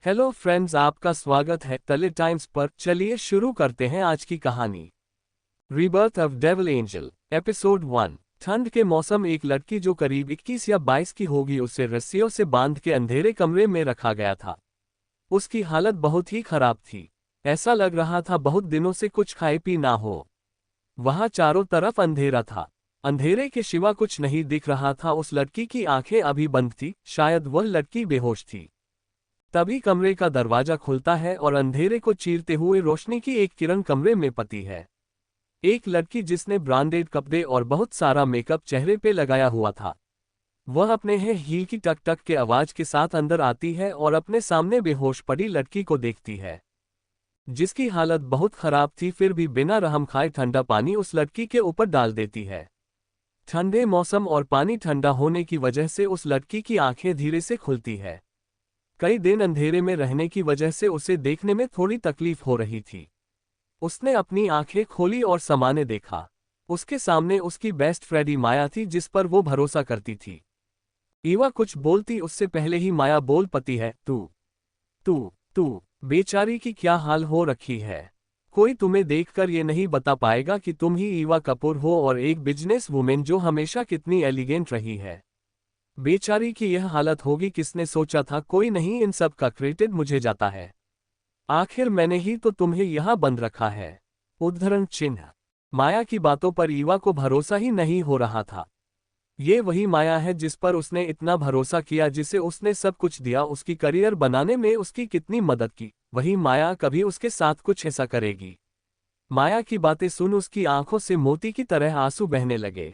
Hello friends, आपका स्वागत है तले टाइम्स पर। चलिए शुरू करते हैं आज की कहानी। Rebirth of devil angel, episode 1। ठंड के मौसम एक लड़की जो करीब 21 या 22 की होगी उसे रस्सियों से बांध के अंधेरे कमरे में रखा गया था। उसकी हालत बहुत ही खराब थी। ऐसा लग रहा था बहुत दिनों से कुछ खाए पी ना हो। वहां चारों तरफ अंधेरा था। अंधेरे के सिवा कुछ नहीं दिख रहा था। उस लड़की की आंखें अभी बंद थी, शायद वह लड़की बेहोश थी। तभी कमरे का दरवाजा खुलता है और अंधेरे को चीरते हुए रोशनी की एक किरण कमरे में पड़ती है। एक लड़की जिसने ब्रांडेड कपड़े और बहुत सारा मेकअप चेहरे पे लगाया हुआ था। वह अपने हील की टक टक के आवाज के साथ अंदर आती है और अपने सामने बेहोश पड़ी लड़की को देखती है, जिसकी हालत बहुत खराब थी। फिर भी बिना रहम खाए ठंडा पानी उस लड़की के ऊपर डाल देती है। ठंडे मौसम और पानी ठंडा होने की वजह से उस लड़की की आंखें धीरे से खुलती है। कई दिन अंधेरे में रहने की वजह से उसे देखने में थोड़ी तकलीफ हो रही थी। उसने अपनी आंखें खोली और सामने देखा। उसके सामने उसकी बेस्ट फ्रेंड माया थी, जिस पर वो भरोसा करती थी। ईवा कुछ बोलती उससे पहले ही माया बोल पड़ी है, तू तू तू बेचारी की क्या हाल हो रखी है। कोई तुम्हें देखकर ये नहीं बता पाएगा कि तुम ही ईवा कपूर हो और एक बिजनेस वुमेन जो हमेशा कितनी एलिगेंट रही है। बेचारी की यह हालत होगी, किसने सोचा था। कोई नहीं, इन सब का क्रेडिट मुझे जाता है। आखिर मैंने ही तो तुम्हें यहां बंद रखा है। उद्धरण चिन्ह। माया की बातों पर ईवा को भरोसा ही नहीं हो रहा था। ये वही माया है जिस पर उसने इतना भरोसा किया, जिसे उसने सब कुछ दिया, उसकी करियर बनाने में उसकी कितनी मदद की। वही माया कभी उसके साथ कुछ ऐसा करेगी। माया की बातें सुन उसकी आंखों से मोती की तरह आंसू बहने लगे।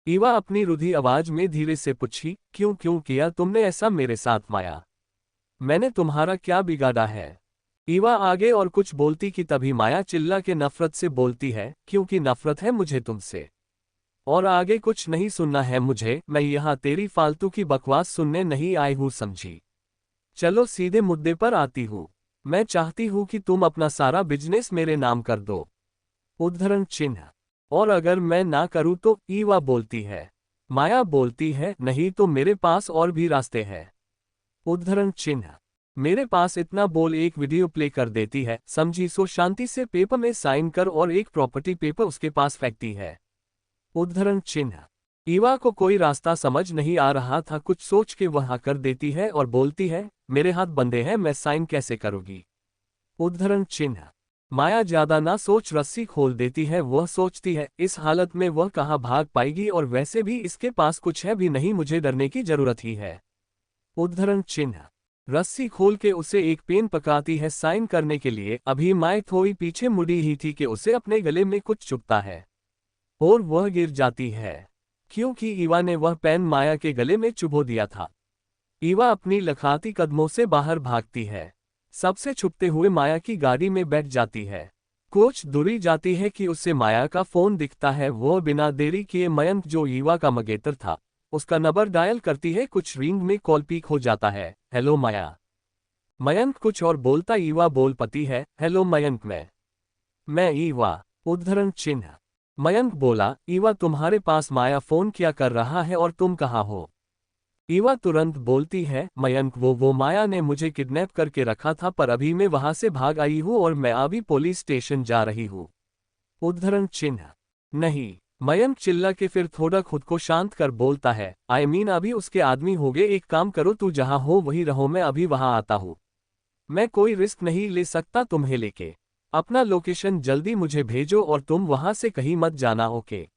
ईवा अपनी रुधी आवाज में धीरे से पूछी, क्यों क्यों किया तुमने ऐसा मेरे साथ माया? मैंने तुम्हारा क्या बिगाड़ा है? ईवा आगे और कुछ बोलती कि तभी माया चिल्ला के नफरत से बोलती है, क्योंकि नफरत है मुझे तुमसे। और आगे कुछ नहीं सुनना है मुझे। मैं यहाँ तेरी फालतू की बकवास सुनने नहीं आई हूँ, समझी? चलो सीधे मुद्दे पर आती हूँ। मैं चाहती हूँ कि तुम अपना सारा बिजनेस मेरे नाम कर दो। उद्धरण चिन्ह। और अगर मैं ना करूं तो? ईवा बोलती है। माया बोलती है, नहीं तो मेरे पास और भी रास्ते हैं। उद्धरण चिन्ह। मेरे पास इतना बोल एक वीडियो प्ले कर देती है, समझी? सो शांति से पेपर में साइन कर और एक प्रॉपर्टी पेपर उसके पास फेंकती है। उद्धरण चिन्ह। ईवा को कोई रास्ता समझ नहीं आ रहा था। कुछ सोच के वह कर देती है और बोलती है, मेरे हाथ बंधे हैं, मैं साइन कैसे करूंगी? उद्धरण चिन्ह। माया ज्यादा ना सोच रस्सी खोल देती है। वह सोचती है, इस हालत में वह कहाँ भाग पाएगी, और वैसे भी इसके पास कुछ है भी नहीं, मुझे डरने की जरूरत ही है। उद्धरण चिन्ह। रस्सी खोल के उसे एक पेन पकड़ाती है साइन करने के लिए। अभी माया थोड़ी पीछे मुड़ी ही थी कि उसे अपने गले में कुछ चुभता है और वह गिर जाती है, क्योंकि ईवा ने वह पेन माया के गले में चुभो दिया था। ईवा अपनी लखराती कदमों से बाहर भागती है। सबसे छुपते हुए माया की गाड़ी में बैठ जाती है। कुछ दूरी जाती है कि उससे माया का फोन दिखता है। वह बिना देरी किए मयंक, जो ईवा का मंगेतर था, उसका नंबर डायल करती है। कुछ रिंग में कॉल पिक हो जाता है। हेलो माया। मयंक कुछ और बोलता ईवा बोल पती है, हेलो मयंक, मैं ईवा। उद्धरण चिन्ह। मयंक बोला, ईवा तुम्हारे पास माया फोन क्या कर रहा है और तुम कहाँ हो? ईवा तुरंत बोलती है, मयंक वो माया ने मुझे किडनैप करके रखा था, पर अभी मैं वहां से भाग आई हूँ और मैं अभी पुलिस स्टेशन जा रही हूँ। उद्धरण चिन्ह। नहीं। मयंक चिल्ला के फिर थोड़ा खुद को शांत कर बोलता है, आई मीन अभी उसके आदमी हो गए। एक काम करो, तू जहां हो वहीं रहो, मैं अभी वहां आता हूँ। मैं कोई रिस्क नहीं ले सकता तुम्हें लेके। अपना लोकेशन जल्दी मुझे भेजो और तुम वहां से कहीं मत जाना, ओके?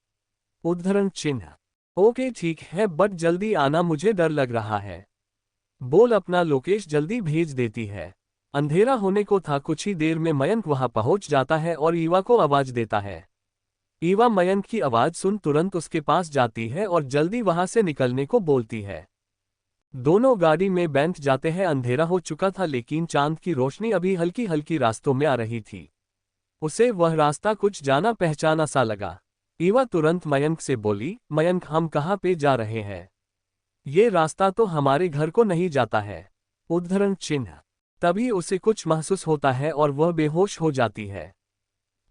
उद्धरण चिन्ह। ओके ठीक है, बट जल्दी आना, मुझे डर लग रहा है। बोल अपना लोकेश जल्दी भेज देती है। अंधेरा होने को था। कुछ ही देर में मयंक वहां पहुंच जाता है और ईवा को आवाज देता है। ईवा मयंक की आवाज सुन तुरंत उसके पास जाती है और जल्दी वहां से निकलने को बोलती है। दोनों गाड़ी में बैठ जाते हैं। अंधेरा हो चुका था, लेकिन चांद की रोशनी अभी हल्की हल्की रास्तों में आ रही थी। उसे वह रास्ता कुछ जाना पहचाना सा लगा। ईवा तुरंत मयंक से बोली, मयंक हम कहाँ पे जा रहे हैं? ये रास्ता तो हमारे घर को नहीं जाता है। उद्धरण चिन्ह। तभी उसे कुछ महसूस होता है और वह बेहोश हो जाती है।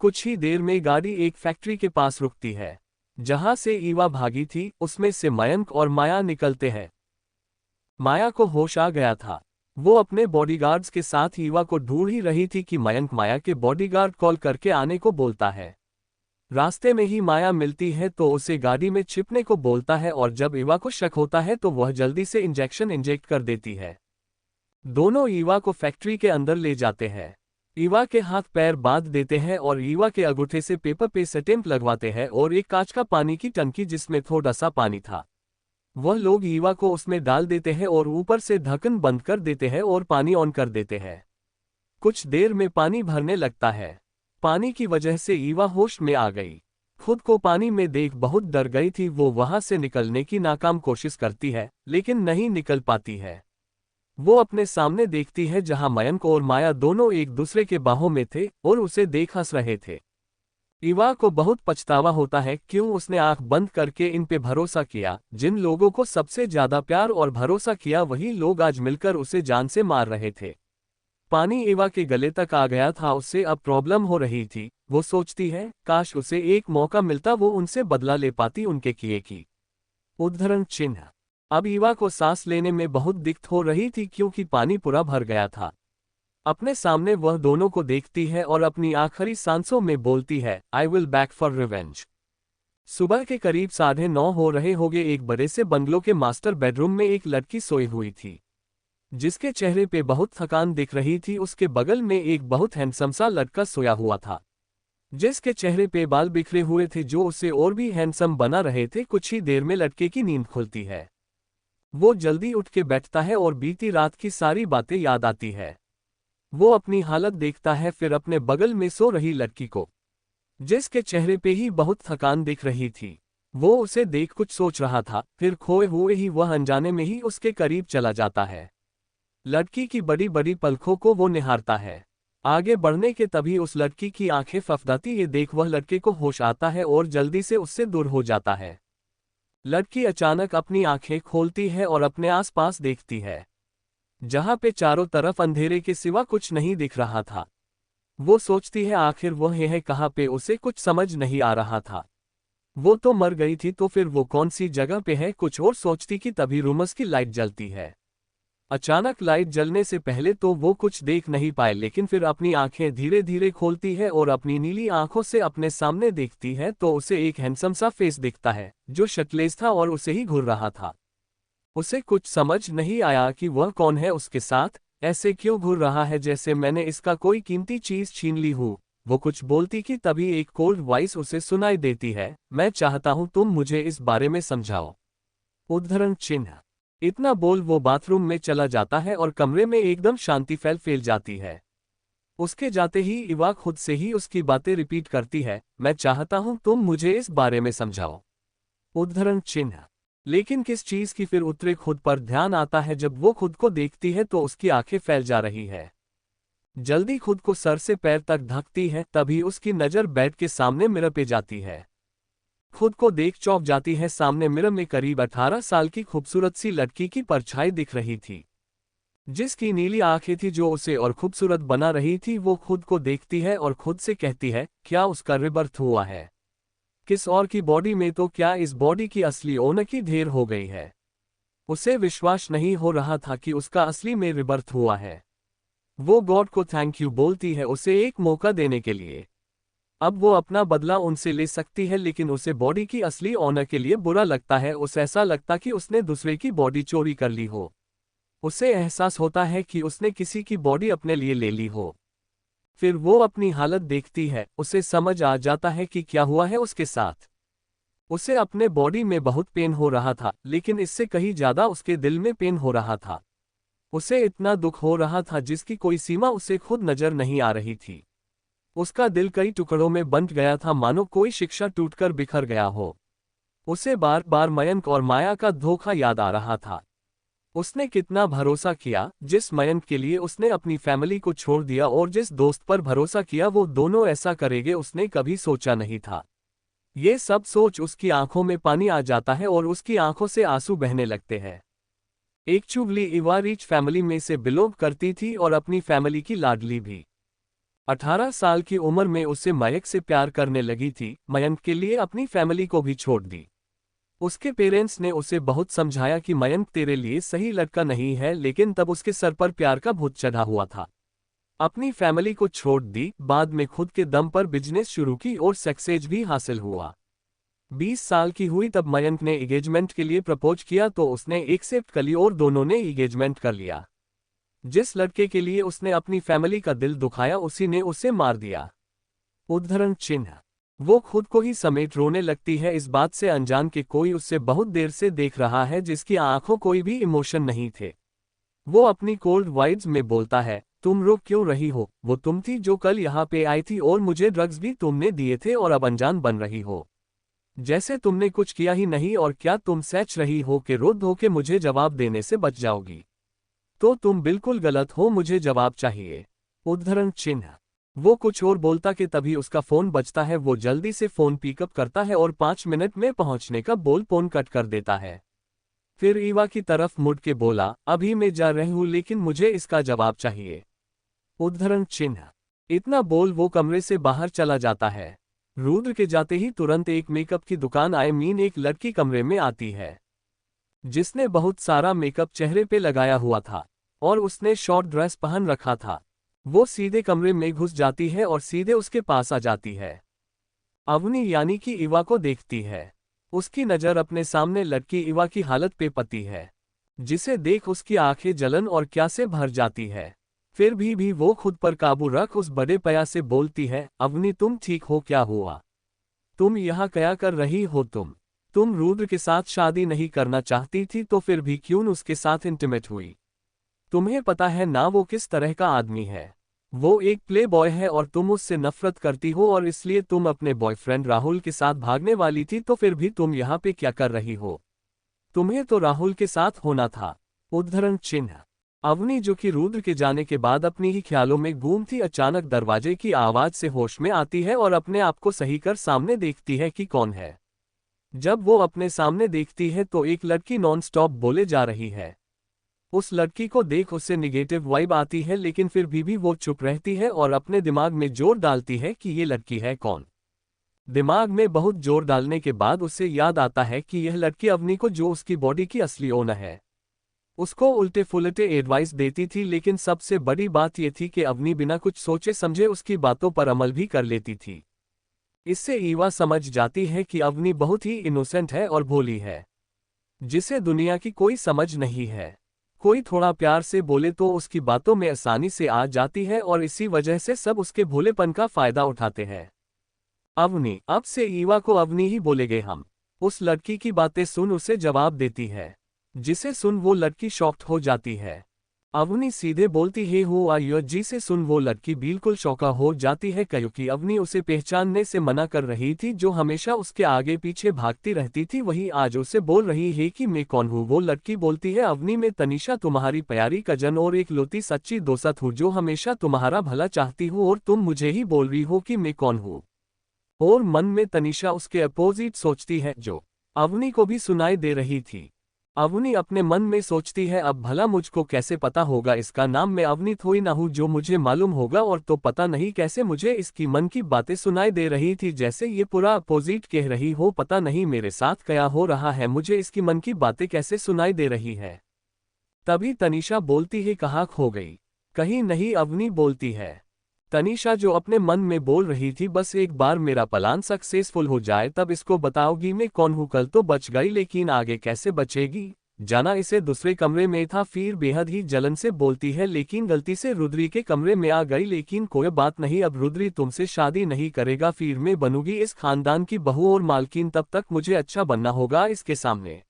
कुछ ही देर में गाड़ी एक फैक्ट्री के पास रुकती है, जहां से ईवा भागी थी। उसमें से मयंक और माया निकलते हैं। माया को होश आ गया था। वो अपने बॉडीगार्ड्स के साथ ईवा को ढूंढ ही रही थी कि मयंक माया के बॉडीगार्ड कॉल करके आने को बोलता है। रास्ते में ही माया मिलती है तो उसे गाड़ी में छिपने को बोलता है और जब ईवा को शक होता है तो वह जल्दी से इंजेक्शन इंजेक्ट कर देती है। दोनों ईवा को फैक्ट्री के अंदर ले जाते हैं। ईवा के हाथ पैर बांध देते हैं और ईवा के अंगूठे से पेपर पे स्टैंप लगवाते हैं और एक कांच का पानी की टंकी जिसमें थोड़ा सा पानी था वह लोग ईवा को उसमें डाल देते हैं और ऊपर से ढक्कन बंद कर देते हैं और पानी ऑन कर देते हैं। कुछ देर में पानी भरने लगता है। पानी की वजह से ईवा होश में आ गई। खुद को पानी में देख बहुत डर गई थी। वो वहां से निकलने की नाकाम कोशिश करती है लेकिन नहीं निकल पाती है। वो अपने सामने देखती है जहां मयंक और माया दोनों एक दूसरे के बाहों में थे और उसे देख हंस रहे थे। ईवा को बहुत पछतावा होता है क्यों उसने आंख बंद करके इन पे भरोसा किया। जिन लोगों को सबसे ज्यादा प्यार और भरोसा किया वही लोग आज मिलकर उसे जान से मार रहे थे। पानी ईवा के गले तक आ गया था। उससे अब प्रॉब्लम हो रही थी। वो सोचती है काश उसे एक मौका मिलता वो उनसे बदला ले पाती उनके किए की। उद्धरण चिन्ह। अब ईवा को सांस लेने में बहुत दिक्कत हो रही थी क्योंकि पानी पूरा भर गया था। अपने सामने वह दोनों को देखती है और अपनी आखिरी सांसों में बोलती है I will back for revenge. सुबह के करीब 9:30 हो रहे होंगे। एक बड़े से बंगलों के मास्टर बेडरूम में एक लड़की सोई हुई थी जिसके चेहरे पे बहुत थकान दिख रही थी। उसके बगल में एक बहुत हैंडसम सा लड़का सोया हुआ था जिसके चेहरे पे बाल बिखरे हुए थे जो उसे और भी हैंडसम बना रहे थे। कुछ ही देर में लड़के की नींद खुलती है। वो जल्दी उठ के बैठता है और बीती रात की सारी बातें याद आती है। वो अपनी हालत देखता है फिर अपने बगल में सो रही लड़की को जिसके चेहरे पे ही बहुत थकान दिख रही थी। वो उसे देख कुछ सोच रहा था फिर खोए हुए ही वह अनजाने में ही उसके करीब चला जाता है। लड़की की बड़ी बड़ी पलकों को वो निहारता है। आगे बढ़ने के तभी उस लड़की की आंखें फफदाती ये देख वह लड़के को होश आता है और जल्दी से उससे दूर हो जाता है। लड़की अचानक अपनी आंखें खोलती है और अपने आसपास देखती है जहां पे चारों तरफ अंधेरे के सिवा कुछ नहीं दिख रहा था। वो सोचती है आखिर वह है कहाँ पे। उसे कुछ समझ नहीं आ रहा था। वो तो मर गई थी तो फिर वो कौन सी जगह पे है। कुछ और सोचती कि तभी रूमस की लाइट जलती है। अचानक लाइट जलने से पहले तो वो कुछ देख नहीं पाए लेकिन फिर अपनी आंखें धीरे धीरे खोलती है और अपनी नीली आंखों से अपने सामने देखती है तो उसे एक हैंडसम सा फेस दिखता है जो शक्लेश था और उसे ही घूर रहा था। उसे कुछ समझ नहीं आया कि वह कौन है उसके साथ ऐसे क्यों घूर रहा है जैसे मैंने इसका कोई कीमती चीज छीन ली हो। वो कुछ बोलती कि तभी एक कोल्ड वॉइस उसे सुनाई देती है मैं चाहता हूं तुम मुझे इस बारे में समझाओ। उद्धरण चिन्ह। इतना बोल वो बाथरूम में चला जाता है और कमरे में एकदम शांति फैल जाती है। उसके जाते ही ईवा खुद से ही उसकी बातें रिपीट करती है मैं चाहता हूं तुम मुझे इस बारे में समझाओ। उद्धरण चिन्ह। लेकिन किस चीज की फिर उतरे खुद पर ध्यान आता है जब वो खुद को देखती है तो उसकी आंखें फैल जा रही है। जल्दी खुद को सर से पैर तक ढकती है तभी उसकी नजर बेड के सामने मिरर पे जाती है। खुद को देख चौंक जाती है। सामने मिरर में करीब 18 साल की खूबसूरत सी लड़की की परछाई दिख रही थी जिसकी नीली आंखें थी जो उसे और खूबसूरत बना रही थी। वो खुद को देखती है और खुद से कहती है क्या उसका रिबर्थ हुआ है किस और की बॉडी में तो क्या इस बॉडी की असली ओनर की ढेर हो गई है। उसे विश्वास नहीं हो रहा था कि उसका असली में रिबर्थ हुआ है। वो गॉड को थैंक यू बोलती है उसे एक मौका देने के लिए। अब वो अपना बदला उनसे ले सकती है लेकिन उसे बॉडी की असली ओनर के लिए बुरा लगता है। उसे ऐसा लगता कि उसने दूसरे की बॉडी चोरी कर ली हो। उसे एहसास होता है कि उसने किसी की बॉडी अपने लिए ले ली हो। फिर वो अपनी हालत देखती है। उसे समझ आ जाता है कि क्या हुआ है उसके साथ। उसे अपने बॉडी में बहुत पेन हो रहा था लेकिन इससे कहीं ज्यादा उसके दिल में पेन हो रहा था। उसे इतना दुख हो रहा था जिसकी कोई सीमा उसे खुद नजर नहीं आ रही थी। उसका दिल कई टुकड़ों में बंट गया था मानो कोई शिक्षा टूटकर बिखर गया हो। उसे बार बार मयंक और माया का धोखा याद आ रहा था। उसने कितना भरोसा किया। जिस मयंक के लिए उसने अपनी फैमिली को छोड़ दिया और जिस दोस्त पर भरोसा किया वो दोनों ऐसा करेंगे उसने कभी सोचा नहीं था। ये सब सोच उसकी आंखों में पानी आ जाता है और उसकी आंखों से आंसू बहने लगते हैं। एक चुगली ईवा रिच फैमिली में से बिलोंग करती थी और अपनी फैमिली की लाडली भी। 18 साल की उम्र में उसे मयंक से प्यार करने लगी थी। मयंक के लिए अपनी फैमिली को भी छोड़ दी। उसके पेरेंट्स ने उसे बहुत समझाया कि मयंक तेरे लिए सही लड़का नहीं है, लेकिन तब उसके सर पर प्यार का भूत चढ़ा हुआ था। अपनी फैमिली को छोड़ दी, बाद में खुद के दम पर बिजनेस शुरू की और सक्सेस भी हासिल हुआ। 20 साल की हुई तब मयंक ने एंगेजमेंट के लिए प्रपोज किया तो उसने एक्सेप्ट कर ली और दोनों ने एंगेजमेंट कर लिया। जिस लड़के के लिए उसने अपनी फैमिली का दिल दुखाया उसी ने उसे मार दिया। उद्धरण चिन्ह। वो खुद को ही समेट रोने लगती है, इस बात से अनजान कि कोई उससे बहुत देर से देख रहा है जिसकी आंखों कोई भी इमोशन नहीं थे। वो अपनी कोल्ड वाइड्स में बोलता है, तुम रो क्यों रही हो? वो तुम थी जो कल यहाँ पे आई थी और मुझे ड्रग्स भी तुमने दिए थे और अब अनजान बन रही हो, जैसे तुमने कुछ किया ही नहीं। और क्या तुम सोच रही हो कि रो धो के मुझे जवाब देने से बच जाओगी? तो तुम बिल्कुल गलत हो, मुझे जवाब चाहिए। उद्धरण चिन्ह। वो कुछ और बोलता कि तभी उसका फोन बजता है। वो जल्दी से फोन पिकअप करता है और 5 मिनट में पहुंचने का बोल फोन कट कर देता है। फिर ईवा की तरफ मुड़ के बोला, अभी मैं जा रही हूं लेकिन मुझे इसका जवाब चाहिए। उद्धरण चिन्ह। इतना बोल वो कमरे से बाहर चला जाता है। रुद्र के जाते ही तुरंत एक मेकअप की दुकान एक लड़की कमरे में आती है, जिसने बहुत सारा मेकअप चेहरे पे लगाया हुआ था और उसने शॉर्ट ड्रेस पहन रखा था। वो सीधे कमरे में घुस जाती है और सीधे उसके पास आ जाती है। अवनी यानी कि ईवा को देखती है। उसकी नज़र अपने सामने लड़की ईवा की हालत पे पड़ती है, जिसे देख उसकी आंखें जलन और क्या से भर जाती है। फिर भी वो खुद पर काबू रख उस बड़े पया से बोलती है, अवनी तुम ठीक हो? क्या हुआ? तुम यहाँ क्या कर रही हो? तुम रुद्र के साथ शादी नहीं करना चाहती थी तो फिर भी क्यों उसके साथ इंटीमेट हुई? तुम्हें पता है ना वो किस तरह का आदमी है? वो एक प्ले बॉय है और तुम उससे नफरत करती हो और इसलिए तुम अपने बॉयफ्रेंड राहुल के साथ भागने वाली थी, तो फिर भी तुम यहाँ पे क्या कर रही हो? तुम्हें तो राहुल के साथ होना था। उद्धरण चिन्ह। अवनी जो कि रुद्र के जाने के बाद अपनी ही ख्यालों में गुम थी, अचानक दरवाजे की आवाज से होश में आती है और अपने आप को सही कर सामने देखती है कि कौन है। जब वो अपने सामने देखती है तो एक लड़की नॉन स्टॉप बोले जा रही है। उस लड़की को देख उससे निगेटिव वाइब आती है, लेकिन फिर भी वो चुप रहती है और अपने दिमाग में जोर डालती है कि ये लड़की है कौन। दिमाग में बहुत जोर डालने के बाद उसे याद आता है कि यह लड़की अवनी को, जो उसकी बॉडी की असली ओनर है, उसको उल्टे फुलटे एडवाइस देती थी। लेकिन सबसे बड़ी बात यह थी कि अवनी बिना कुछ सोचे समझे उसकी बातों पर अमल भी कर लेती थी। इससे ईवा समझ जाती है कि अवनी बहुत ही इनोसेंट है और भोली है, जिसे दुनिया की कोई समझ नहीं है। कोई थोड़ा प्यार से बोले तो उसकी बातों में आसानी से आ जाती है और इसी वजह से सब उसके भोलेपन का फायदा उठाते हैं। अवनी। अब से ईवा को अवनी ही बोलेंगे हम। उस लड़की की बातें सुन उसे जवाब देती है, जिसे सुन वो लड़की शॉक्ड हो जाती है। अवनी सीधे बोलती है हु आर यू, जिसे सुन वो लड़की बिल्कुल शौका हो जाती है, क्योंकि अवनी उसे पहचानने से मना कर रही थी। जो हमेशा उसके आगे पीछे भागती रहती थी वही आज उसे बोल रही है कि मैं कौन हूँ। वो लड़की बोलती है, अवनी मैं तनीषा तुम्हारी प्यारी कजन और एक लौती सच्ची दोस्त हूँ जो हमेशा तुम्हारा भला चाहती हूँ, और तुम मुझे ही बोल रही हो कि मैं कौन हूँ। और मन में तनीषा उसके अपोजिट सोचती है, जो अवनी को भी सुनाई दे रही थी। अवनी अपने मन में सोचती है, अब भला मुझको कैसे पता होगा इसका नाम? मैं अवनी थोड़ी ना हूँ जो मुझे मालूम होगा, और तो पता नहीं कैसे मुझे इसकी मन की बातें सुनाई दे रही थी, जैसे ये पूरा अपोजिट कह रही हो। पता नहीं मेरे साथ क्या हो रहा है, मुझे इसकी मन की बातें कैसे सुनाई दे रही है। तभी तनीषा बोलती है, कहाँ खो गई? कहीं नहीं, अवनी बोलती है। तनीषा जो अपने मन में बोल रही थी, बस एक बार मेरा प्लान सक्सेसफुल हो जाए तब इसको बताओगी मैं कौन हूँ। कल तो बच गई, लेकिन आगे कैसे बचेगी? जाना इसे दूसरे कमरे में था। फिर बेहद ही जलन से बोलती है, लेकिन गलती से रुद्री के कमरे में आ गई। लेकिन कोई बात नहीं, अब रुद्री तुमसे शादी नहीं करेगा, फिर मैं बनूंगी इस खानदान की बहू और मालकिन। तब तक मुझे अच्छा बनना होगा इसके सामने।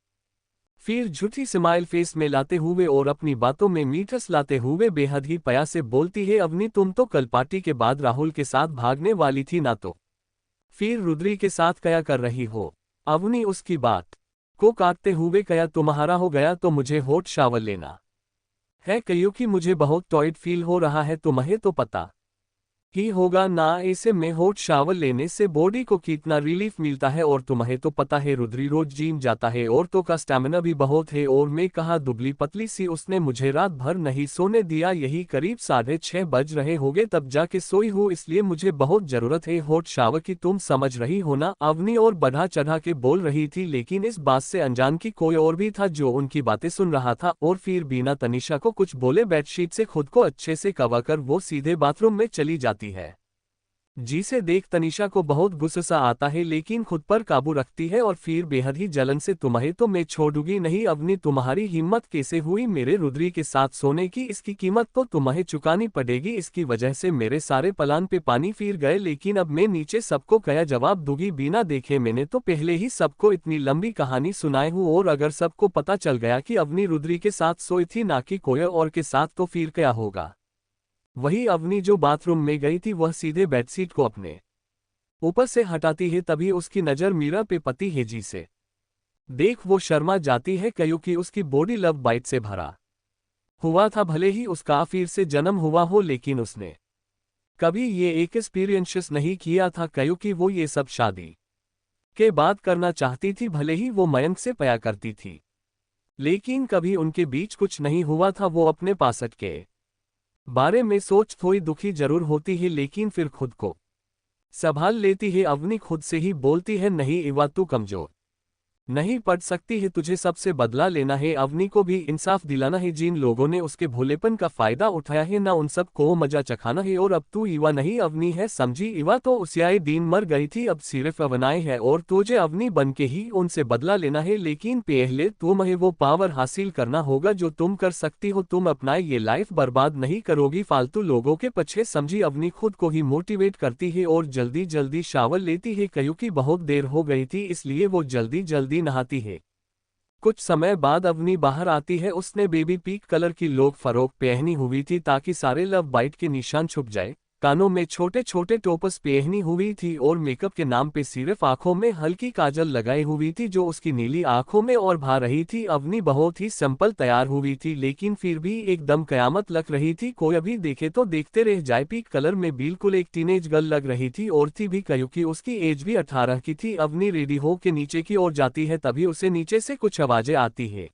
फिर झूठी स्माइल फेस में लाते हुए और अपनी बातों में मीठस लाते हुए बेहद ही प्यार से बोलती है, अवनी तुम तो कल पार्टी के बाद राहुल के साथ भागने वाली थी ना, तो फिर रुद्री के साथ क्या कर रही हो? अवनी उसकी बात को काटते हुए, क्या तुम्हारा हो गया तो मुझे हॉट शावर लेना है, क्योंकि मुझे बहुत टॉयड फील हो रहा है, तुम्हें तो पता ही होगा ना। ऐसे में हॉट शावर लेने से बॉडी को कितना रिलीफ मिलता है, और तुम्हें तो पता है रुद्री रोज जिम जाता है, औरतों का स्टैमिना भी बहुत है। और मैं कहा दुबली पतली सी, उसने मुझे रात भर नहीं सोने दिया, यही करीब 6:30 बज रहे होंगे तब जाके सोई हूँ, इसलिए मुझे बहुत जरूरत है हॉट शावर की, तुम समझ रही हो ना। अवनी और बढ़ा चढ़ा के बोल रही थी, लेकिन इस बात से अनजान की कोई और भी था जो उनकी बातें सुन रहा था। और फिर बिना तनिषा को कुछ बोले बेडशीट से खुद को अच्छे से कवर कर वो सीधे बाथरूम में चली जाती है। जिसे देख तनिषा को बहुत गुस्सा आता है, लेकिन खुद पर काबू रखती है और फिर बेहद ही जलन से, तुम्हें तो मैं छोड़ूंगी नहीं अवनी, तुम्हारी हिम्मत कैसे हुई मेरे रुद्री के साथ सोने की, इसकी कीमत तो तुम्हें चुकानी पड़ेगी, इसकी वजह से मेरे सारे प्लान पे पानी फिर गए। लेकिन अब मैं नीचे सबको क्या जवाब दूंगी बिना देखे, मैंने तो पहले ही सबको इतनी लंबी कहानी सुनाई हूँ, और अगर सबको पता चल गया कि अवनी रुद्री के साथ सोई थी ना कि कोई और के साथ, तो फिर क्या होगा। वही अवनी जो बाथरूम में गई थी वह सीधे बेडशीट को अपने ऊपर से हटाती है, तभी उसकी नज़र मीरा पे पति है जी से देख वो शर्मा जाती है, क्योंकि उसकी बॉडी लव बाइट से भरा हुआ था। भले ही उसका फिर से जन्म हुआ हो, लेकिन उसने कभी ये एक एक्सपीरियंस नहीं किया था, क्योंकि वो ये सब शादी के बाद करना चाहती थी। भले ही वो मयंक से प्यार करती थी, लेकिन कभी उनके बीच कुछ नहीं हुआ था। वो अपने पास्ट के बारे में सोच थोड़ी दुखी जरूर होती है, लेकिन फिर खुद को संभाल लेती है। अवनी खुद से ही बोलती है, नहीं इवा तू कमजोर नहीं पड़ सकती है, तुझे सबसे बदला लेना है, अवनी को भी इंसाफ दिलाना है। जिन लोगों ने उसके भोलेपन का फायदा उठाया है ना, उन सब को मजा चखाना है। और अब तू इवा नहीं अवनी है, समझी। इवा तो उसी दिन मर गई थी, अब सिर्फ अवनाए है, और तुझे अवनी बन के ही उनसे बदला लेना है। लेकिन पहले तुम्हें वो पावर हासिल करना होगा जो तुम कर सकती हो, तुम अपना ये लाइफ बर्बाद नहीं करोगी फालतू लोगों के पीछे, समझी। अवनी खुद को ही मोटिवेट करती है और जल्दी जल्दी शावर लेती है, क्योंकि बहुत देर हो गई थी, इसलिए वो जल्दी जल्दी नहाती है। कुछ समय बाद अवनी बाहर आती है, उसने बेबी पिंक कलर की लोग फरोक पहनी हुई थी ताकि सारे लव बाइट के निशान छुप जाए। कानों में छोटे छोटे टोपस पहनी हुई थी और मेकअप के नाम पे सिर्फ आंखों में हल्की काजल लगाई हुई थी जो उसकी नीली आंखों में और भा रही थी। अवनी बहुत ही सिंपल तैयार हुई थी, लेकिन फिर भी एकदम कयामत लग रही थी, कोई अभी देखे तो देखते रह जाए। पिंक कलर में बिल्कुल एक टीनेज गर्ल लग रही थी, और थी भी क्योंकि उसकी एज भी 18 की थी। अवनी रेडी हो के नीचे की ओर जाती है, तभी उसे नीचे से कुछ आवाजें आती है।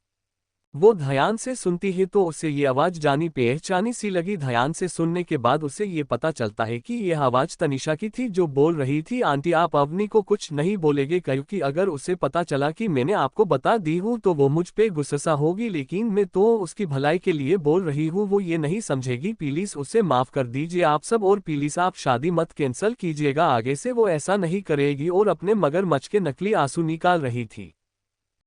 वो ध्यान से सुनती है तो उसे ये आवाज जानी पहचानी सी लगी। ध्यान से सुनने के बाद उसे ये पता चलता है कि यह आवाज तनिषा की थी, जो बोल रही थी, आंटी आप अवनी को कुछ नहीं बोलेगे, क्योंकि अगर उसे पता चला कि मैंने आपको बता दी हूँ तो वो मुझ पे गुस्सा होगी, लेकिन मैं तो उसकी भलाई के लिए बोल रही हूँ, वो ये नहीं समझेगी। प्लीज उसे माफ कर दीजिए आप सब, और प्लीज आप शादी मत कैंसिल कीजिएगा, आगे से वो ऐसा नहीं करेगी। और अपने मगरमच्छ के नकली आंसू निकाल रही थी।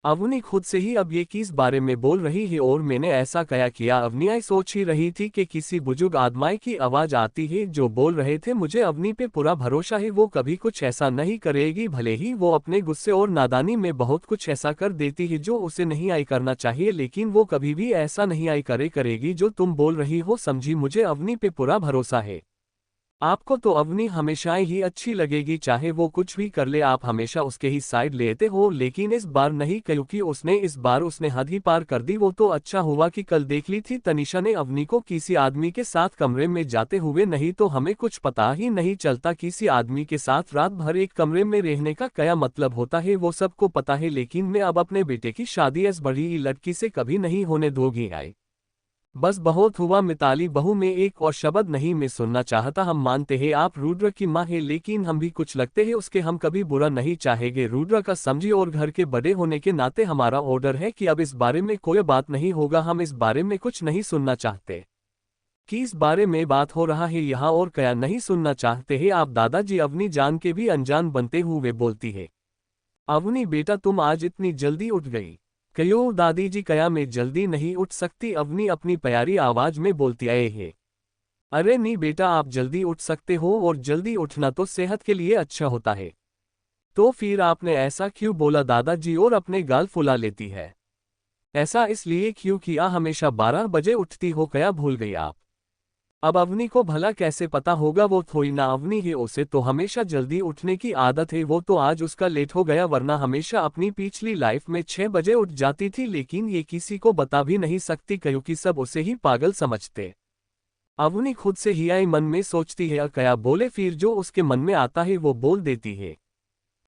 अवनी खुद से ही अब ये किस बारे में बोल रही है और मैंने ऐसा क्या किया। अवनी सोच ही रही थी कि किसी बुजुर्ग आदमी की आवाज आती है जो बोल रहे थे, मुझे अवनी पे पूरा भरोसा है, वो कभी कुछ ऐसा नहीं करेगी। भले ही वो अपने गुस्से और नादानी में बहुत कुछ ऐसा कर देती है जो उसे नहीं आई करना चाहिए, लेकिन वो कभी भी ऐसा नहीं आई करेगी जो तुम बोल रही हो, समझी। मुझे अवनी पे पूरा भरोसा है। आपको तो अवनी हमेशा ही अच्छी लगेगी, चाहे वो कुछ भी कर ले, आप हमेशा उसके ही साइड लेते हो, लेकिन इस बार नहीं, क्योंकि इस बार उसने हद ही पार कर दी। वो तो अच्छा हुआ कि कल देख ली थी तनिषा ने अवनी को किसी आदमी के साथ कमरे में जाते हुए, नहीं तो हमें कुछ पता ही नहीं चलता किसी आदमी के साथ रात भर एक कमरे में रहने का क्या मतलब होता है, वो सबको पता है। लेकिन मैं अब अपने बेटे की शादी इस बड़ी लड़की से कभी नहीं होने दूंगी। आई बस बहुत हुआ, मिताली बहू में एक और शब्द नहीं मैं सुनना चाहता। हम मानते हैं आप रुद्र की माँ है, लेकिन हम भी कुछ लगते हैं उसके, हम कभी बुरा नहीं चाहेंगे रुद्र का, समझी। और घर के बड़े होने के नाते हमारा ऑर्डर है कि अब इस बारे में कोई बात नहीं होगा, हम इस बारे में कुछ नहीं सुनना चाहते कि इस बारे में बात हो रहा है यहाँ, और क्या नहीं सुनना चाहते हैं आप दादाजी। अवनी जान के भी अनजान बनते हुए बोलती है, अवनी बेटा तुम आज इतनी जल्दी उठ गई। क्यों दादी जी, क्या मैं जल्दी नहीं उठ सकती, अवनी अपनी प्यारी आवाज में बोलती है। अरे नहीं बेटा, आप जल्दी उठ सकते हो, और जल्दी उठना तो सेहत के लिए अच्छा होता है। तो फिर आपने ऐसा क्यों बोला दादाजी, और अपने गाल फुला लेती है। ऐसा इसलिए क्योंकि हमेशा 12 बजे उठती हो, क्या भूल गई आप। अब अवनी को भला कैसे पता होगा, वो थोड़ी ना अवनी है, उसे तो हमेशा जल्दी उठने की आदत है। वो तो आज उसका लेट हो गया, वरना हमेशा अपनी पिछली लाइफ में 6 बजे उठ जाती थी, लेकिन ये किसी को बता भी नहीं सकती क्योंकि सब उसे ही पागल समझते। अवनी खुद से ही आई मन में सोचती है कया बोले फिर जो उसके मन में आता है वो बोल देती है।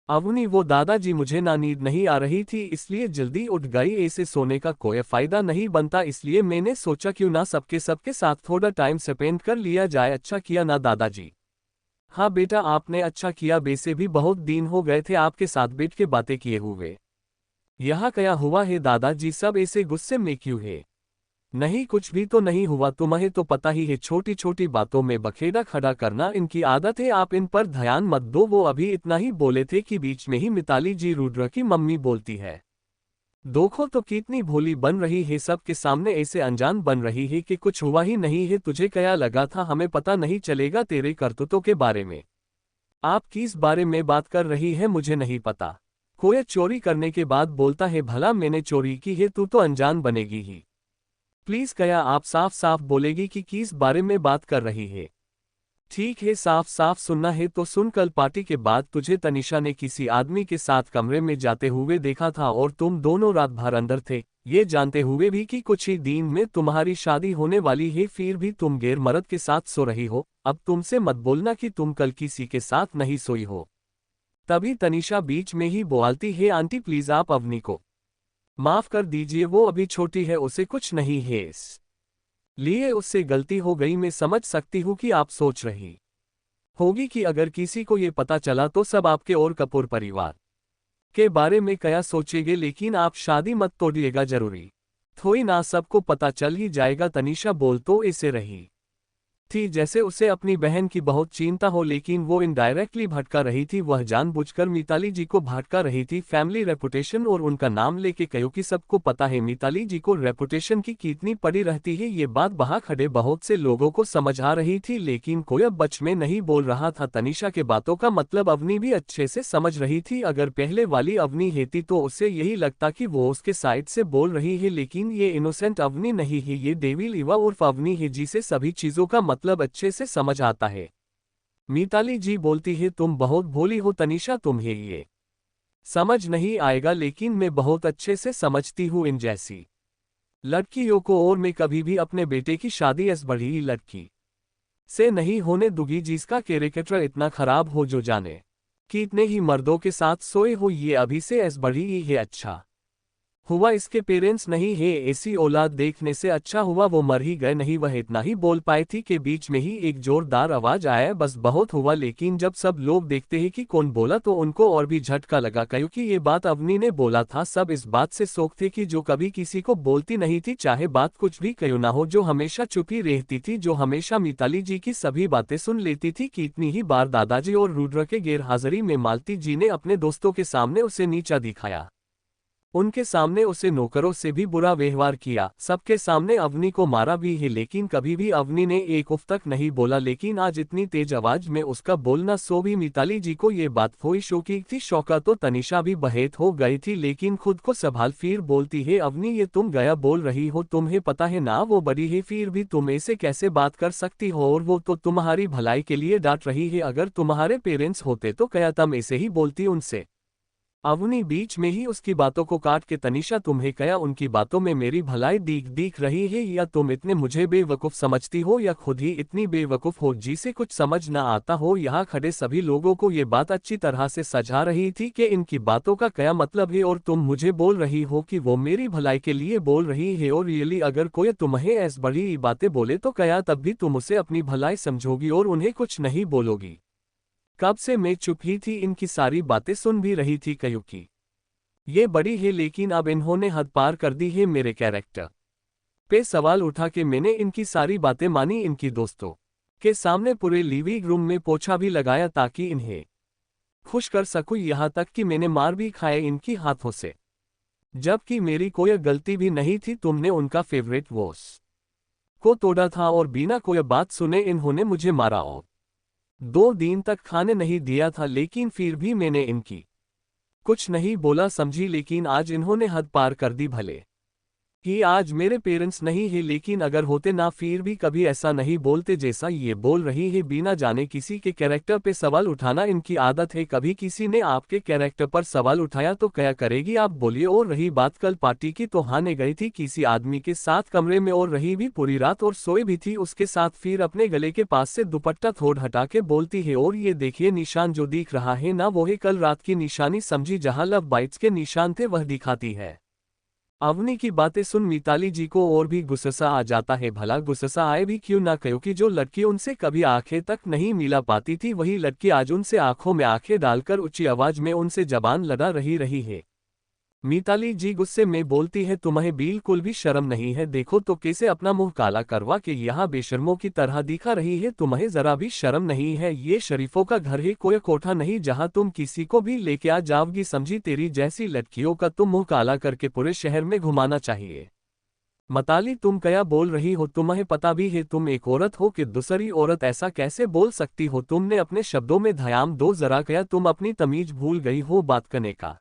अवनी वो दादाजी मुझे ना नींद नहीं आ रही थी इसलिए जल्दी उठ गई, ऐसे सोने का कोई फायदा नहीं बनता इसलिए मैंने सोचा क्यों ना सबके साथ थोड़ा टाइम स्पेंड कर लिया जाए। अच्छा किया ना दादाजी। हाँ बेटा आपने अच्छा किया, वैसे भी बहुत दिन हो गए थे आपके साथ बैठ के बातें किए हुए। यहाँ क्या हुआ है दादाजी, सब ऐसे गुस्से में क्यों है? नहीं कुछ भी तो नहीं हुआ, तुम्हें तो पता ही है छोटी छोटी बातों में बखेड़ा खड़ा करना इनकी आदत है, आप इन पर ध्यान मत दो। वो अभी इतना ही बोले थे कि बीच में ही मिताली जी रुद्र की मम्मी बोलती है देखो तो कितनी भोली बन रही है, सबके सामने ऐसे अनजान बन रही है कि कुछ हुआ ही नहीं है। तुझे क्या लगा था हमें पता नहीं चलेगा तेरे करतूतों के बारे में? आप किस बारे में बात कर रही है मुझे नहीं पता। कोई चोरी करने के बाद बोलता है भला मैंने चोरी की है, तू तो अनजान बनेगी ही। प्लीज कया आप साफ साफ बोलेगी कि किस बारे में बात कर रही है? ठीक है साफ साफ सुनना है तो सुन, कल पार्टी के बाद तुझे तनिषा ने किसी आदमी के साथ कमरे में जाते हुए देखा था और तुम दोनों रात भर अंदर थे, ये जानते हुए भी कि कुछ ही दिन में तुम्हारी शादी होने वाली है, फिर भी तुम गैर मर्द के साथ सो रही हो। अब तुमसे मत बोलना कि तुम कल किसी के साथ नहीं सोई हो। तभी तनिषा बीच में ही बोलती है आंटी प्लीज आप अवनी को माफ कर दीजिए, वो अभी छोटी है उसे कुछ नहीं है, इस लिए उससे गलती हो गई। मैं समझ सकती हूँ कि आप सोच रही होगी कि अगर किसी को ये पता चला तो सब आपके और कपूर परिवार के बारे में क्या सोचेंगे, लेकिन आप शादी मत तोड़िएगा जरूरी थोड़ी ना सबको पता चल ही जाएगा। तनिषा बोल तो ऐसे रही थी जैसे उसे अपनी बहन की बहुत चिंता हो, लेकिन वो इनडायरेक्टली भटका रही थी, वह जानबूझकर मिताली जी को भटका रही थी। फैमिली रेपुटेशन और उनका नाम लेके क्योंकि सबको पता है मिताली जी को रेपुटेशन की कितनी पड़ी रहती है, ये बात वहां खड़े बहुत से लोगों को समझ आ रही थी, लेकिन कोई अब बच में नहीं बोल रहा था। तनिषा के बातों का मतलब अवनी भी अच्छे से समझ रही थी। अगर पहले वाली अवनी हेती तो उसे यही लगता कि वो उसके साइड से बोल रही है, लेकिन ये इनोसेंट अवनी नहीं है, ये डेविल इवा उर्फ अवनी है जिसे सभी चीजों का मतलब अच्छे से समझ आता है। मिताली जी बोलती है तुम बहुत भोली हो तनिषा, तुम्हें ये समझ नहीं आएगा, लेकिन मैं बहुत अच्छे से समझती हूँ इन जैसी लड़कियों को, और मैं कभी भी अपने बेटे की शादी इस बड़ी लड़की से नहीं होने दूंगी जिसका कैरेक्टर इतना खराब हो, जो जाने कितने ही मर्दों के साथ सोए हो, ये अभी से इस बड़ी ही है। अच्छा हुआ इसके पेरेंट्स नहीं है, ऐसी औलाद देखने से अच्छा हुआ वो मर ही गए। नहीं वह इतना ही बोल पाई थी कि बीच में ही एक जोरदार आवाज आया, बस बहुत हुआ। लेकिन जब सब लोग देखते हैं कि कौन बोला तो उनको और भी झटका लगा, क्योंकि ये बात अवनी ने बोला था। सब इस बात से शौक थे कि जो कभी किसी को बोलती नहीं थी, चाहे बात कुछ भी क्यों ना हो, जो हमेशा चुपी रहती थी, जो हमेशा मिताली जी की सभी बातें सुन लेती थी। कितनी ही बार दादाजी और रुद्र के गैर हाजिरी में मालती जी ने अपने दोस्तों के सामने उसे नीचा दिखाया, उनके सामने उसे नौकरों से भी बुरा व्यवहार किया, सबके सामने अवनी को मारा भी है, लेकिन कभी भी अवनी ने एक उफ तक नहीं बोला। लेकिन आज इतनी तेज आवाज में उसका बोलना सो भी मिताली जी को ये बात थोड़ी शौकी थी। शौका तो तनिषा भी बहेत हो गई थी, लेकिन खुद को संभाल फिर बोलती है अवनी ये तुम गया बोल रही हो, तुम्हें पता है ना वो बड़ी है, फिर भी तुम ऐसे कैसे बात कर सकती हो, और वो तो तुम्हारी भलाई के लिए डांट रही है। अगर तुम्हारे पेरेंट्स होते तो क्या तुम ऐसे ही बोलती उनसे? अवनी बीच में ही उसकी बातों को काट के तनिषा तुम्हें क्या उनकी बातों में मेरी भलाई दिख रही है, या तुम इतने मुझे बेवकूफ़ समझती हो, या खुद ही इतनी बेवकूफ़ हो जिसे कुछ समझ ना आता हो? यहाँ खड़े सभी लोगों को ये बात अच्छी तरह से समझा रही थी कि इनकी बातों का क्या मतलब है, और तुम मुझे बोल रही हो कि वो मेरी भलाई के लिए बोल रही है। और रियली अगर कोई तुम्हें ऐसी बड़ी बातें बोले तो क्या तब भी तुम उसे अपनी भलाई समझोगी और उन्हें कुछ नहीं बोलोगी? कब से मैं चुप ही थी, इनकी सारी बातें सुन भी रही थी, क्योंकि ये बड़ी है, लेकिन अब इन्होंने हद पार कर दी है मेरे कैरेक्टर पे सवाल उठा के मैंने इनकी सारी बातें मानी। इनकी दोस्तों के सामने पूरे लिविंग रूम में पोछा भी लगाया ताकि इन्हें खुश कर सकूं, यहाँ तक कि मैंने मार भी खाए इनकी हाथों से, जबकि मेरी कोई गलती भी नहीं थी। तुमने उनका फेवरेट वॉस को तोड़ा था और बिना कोई बात सुने इन्होंने मुझे मारा और 2 दिन तक खाने नहीं दिया था, लेकिन फिर भी मैंने इनकी कुछ नहीं बोला समझी। लेकिन आज इन्होंने हद पार कर दी, भले कि आज मेरे पेरेंट्स नहीं है, लेकिन अगर होते ना फिर भी कभी ऐसा नहीं बोलते जैसा ये बोल रही है। बिना जाने किसी के कैरेक्टर पे सवाल उठाना इनकी आदत है। कभी किसी ने आपके कैरेक्टर पर सवाल उठाया तो क्या करेगी आप, बोलिए। और रही बात कल पार्टी की, तो हाने गई थी किसी आदमी के साथ कमरे में और रही भी पूरी रात और सोई भी थी उसके साथ। फिर अपने गले के पास से दुपट्टा थोड़ हटा के बोलती है, और ये देखिए निशान जो दिख रहा है ना, वो है कल रात की निशानी, समझी। जहां लव बाइट्स के निशान थे वह दिखाती है। अवनी की बातें सुन मिताली जी को और भी गुस्सा आ जाता है। भला गुस्सा आए भी क्यों ना, क्योंकि जो लड़की उनसे कभी आंखें तक नहीं मिला पाती थी, वही लड़की आज उनसे आंखों में आंखें डालकर ऊंची आवाज में उनसे जबान लड़ा रही है। मिताली जी गुस्से में बोलती है, तुम्हें बिल्कुल भी शर्म नहीं है? देखो तो कैसे अपना मुंह काला करवा के यहाँ बेशर्मों की तरह दिखा रही है। तुम्हें जरा भी शर्म नहीं है? ये शरीफों का घर है, कोई कोठा नहीं जहाँ तुम किसी को भी लेके आ जाओगी, समझी। तेरी जैसी लड़कियों का तुम मुंह काला करके पूरे शहर में घुमाना चाहिए। मताली तुम क्या बोल रही हो? तुम्हें पता भी है तुम एक औरत हो कि दूसरी औरत ऐसा कैसे बोल सकती हो? तुमने अपने शब्दों में ध्यान दो जरा, क्या तुम अपनी तमीज भूल गई हो बात करने का?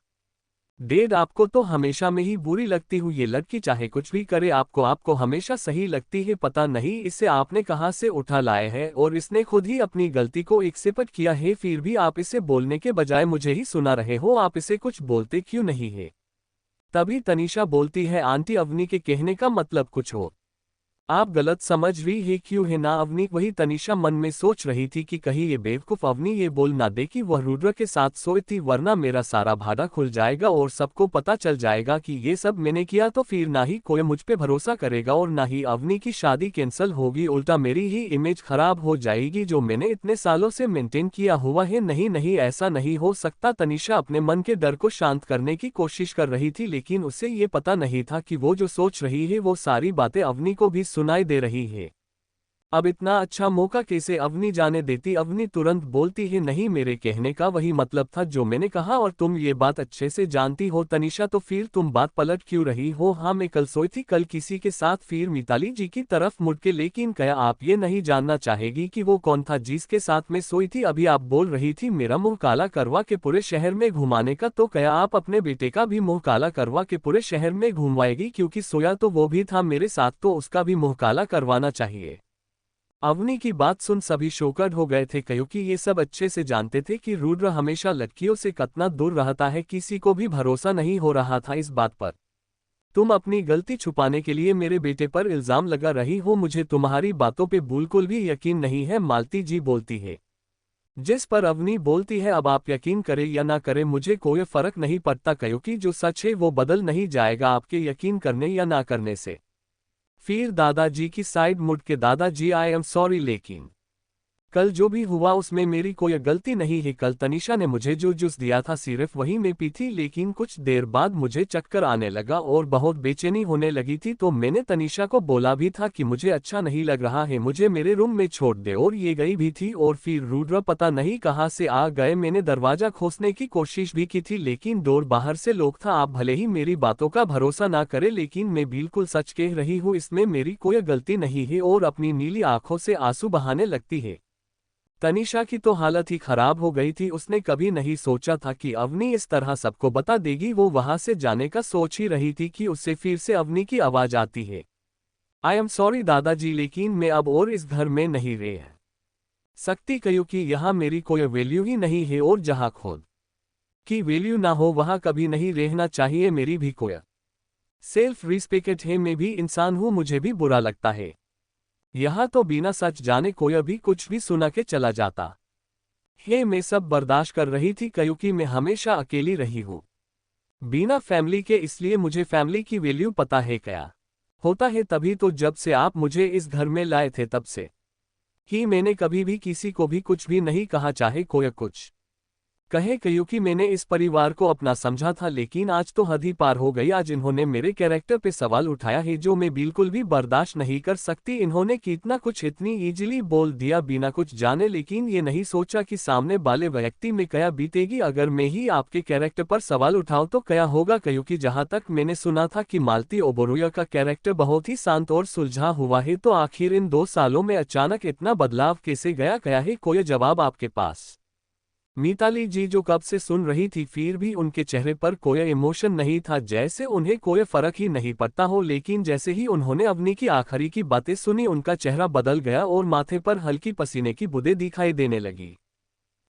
डेड आपको तो हमेशा में ही बुरी लगती हूँ। ये लड़की चाहे कुछ भी करे आपको आपको हमेशा सही लगती है। पता नहीं इसे आपने कहाँ से उठा लाए हैं, और इसने खुद ही अपनी गलती को एक्सेप्ट किया है, फिर भी आप इसे बोलने के बजाय मुझे ही सुना रहे हो। आप इसे कुछ बोलते क्यों नहीं है? तभी तनीषा बोलती है, आंटी अवनी के कहने का मतलब कुछ हो, आप गलत समझ रही है क्यों है ना अवनी? वही तनीषा मन में सोच रही थी कि कहीं ये बेवकूफ अवनी ये बोल ना दे कि वह रुद्र के साथ सोई थी, वरना मेरा सारा भाड़ा खुल जाएगा और सबको पता चल जाएगा कि ये सब मैंने किया। तो फिर ना ही कोई मुझ पे भरोसा करेगा और ना ही अवनी की शादी कैंसिल होगी, उल्टा मेरी ही इमेज खराब हो जाएगी जो मैंने इतने सालों से मेंटेन किया हुआ है। नहीं नहीं, ऐसा नहीं हो सकता। तनीषा अपने मन के डर को शांत करने की कोशिश कर रही थी, लेकिन उसे ये पता नहीं था कि वो जो सोच रही है वो सारी बातें अवनी को भी सुनाई दे रही है। अब इतना अच्छा मौका कैसे अवनी जाने देती? अवनी तुरंत बोलती है, नहीं मेरे कहने का वही मतलब था जो मैंने कहा, और तुम ये बात अच्छे से जानती हो तनीषा, तो फिर तुम बात पलट क्यों रही हो? हाँ मैं कल सोई थी, कल किसी के साथ। फिर मिताली जी की तरफ मुड़ के, लेकिन क्या आप ये नहीं जानना चाहेगी कि वो कौन था जिसके साथ मैं सोई थी? अभी आप बोल रही थी मेरा मुंह काला करवा के पूरे शहर में घुमाने का, तो क्या आप अपने बेटे का भी मुंह काला करवा के पूरे शहर में घुमवाएगी? क्योंकि सोया तो वो भी था मेरे साथ, तो उसका भी मुंह काला करवाना चाहिए। अवनी की बात सुन सभी शोकड हो गए थे, क्योंकि ये सब अच्छे से जानते थे कि रुद्र हमेशा लड़कियों से कितना दूर रहता है। किसी को भी भरोसा नहीं हो रहा था इस बात पर। तुम अपनी गलती छुपाने के लिए मेरे बेटे पर इल्जाम लगा रही हो, मुझे तुम्हारी बातों पे बिल्कुल भी यकीन नहीं है, मालती जी बोलती है। जिस पर अवनी बोलती है, अब आप यकीन करें या ना करें मुझे कोई फर्क नहीं पड़ता, क्योंकि जो सच है वो बदल नहीं जाएगा आपके यकीन करने या ना करने से। फिर दादाजी की साइड मुड़ के, दादाजी आई एम सॉरी, लेकिन कल जो भी हुआ उसमें मेरी कोई गलती नहीं है। कल तनीषा ने मुझे जो जूस दिया था सिर्फ वही मैं पी थी, लेकिन कुछ देर बाद मुझे चक्कर आने लगा और बहुत बेचैनी होने लगी थी, तो मैंने तनीषा को बोला भी था कि मुझे अच्छा नहीं लग रहा है, मुझे मेरे रूम में छोड़ दे, और ये गई भी थी। और फिर रुद्र पता नहीं कहाँ से आ गए। मैंने दरवाजा खोलने की कोशिश भी की थी, लेकिन डोर बाहर से लॉक था। आप भले ही मेरी बातों का भरोसा ना करें, लेकिन मैं बिल्कुल सच कह रही हूँ, इसमें मेरी कोई गलती नहीं है। और अपनी नीली आंखों से आंसू बहाने लगती है। तनीषा की तो हालत ही खराब हो गई थी। उसने कभी नहीं सोचा था कि अवनी इस तरह सबको बता देगी। वो वहां से जाने का सोच ही रही थी कि उससे फिर से अवनी की आवाज आती है, आई एम सॉरी दादाजी, लेकिन मैं अब और इस घर में नहीं रह सकती, क्योंकि यहाँ मेरी कोई वैल्यू ही नहीं है, और जहाँ खुद की वैल्यू ना हो वहाँ कभी नहीं रहना चाहिए। मेरी भी कोई सेल्फ रिस्पेक्ट है, मैं भी इंसान हूँ, मुझे भी बुरा लगता है। यहाँ तो बिना सच जाने कोई भी कुछ भी सुना के चला जाता है। मैं सब बर्दाश्त कर रही थी, क्योंकि मैं हमेशा अकेली रही हूँ बिना फैमिली के, इसलिए मुझे फैमिली की वैल्यू पता है क्या होता है। तभी तो जब से आप मुझे इस घर में लाए थे तब से ही मैंने कभी भी किसी को भी कुछ भी नहीं कहा, चाहे कोई कुछ कहे, क्योंकि मैंने इस परिवार को अपना समझा था। लेकिन आज तो हद ही पार हो गई। आज इन्होंने मेरे कैरेक्टर पे सवाल उठाया है जो मैं बिल्कुल भी बर्दाश्त नहीं कर सकती। इन्होंने कितना कुछ इतनी इजीली बोल दिया बिना कुछ जाने, लेकिन ये नहीं सोचा कि सामने वाले व्यक्ति में क्या बीतेगी अगर मैं ही आपके कैरेक्टर पर सवाल उठाऊं तो क्या होगा। क्योंकि जहां तक मैंने सुना था कि मालती ओबेरॉय का कैरेक्टर बहुत ही शांत और सुलझा हुआ है, तो आखिर इन 2 सालों में अचानक इतना बदलाव कैसे गया है? कोई जवाब आपके पास मिताली जी जो कब से सुन रही थी फिर भी उनके चेहरे पर कोई इमोशन नहीं था, जैसे उन्हें कोई फर्क ही नहीं पड़ता हो। लेकिन जैसे ही उन्होंने अवनी की आखिरी की बातें सुनी उनका चेहरा बदल गया और माथे पर हल्की पसीने की बूंदें दिखाई देने लगी।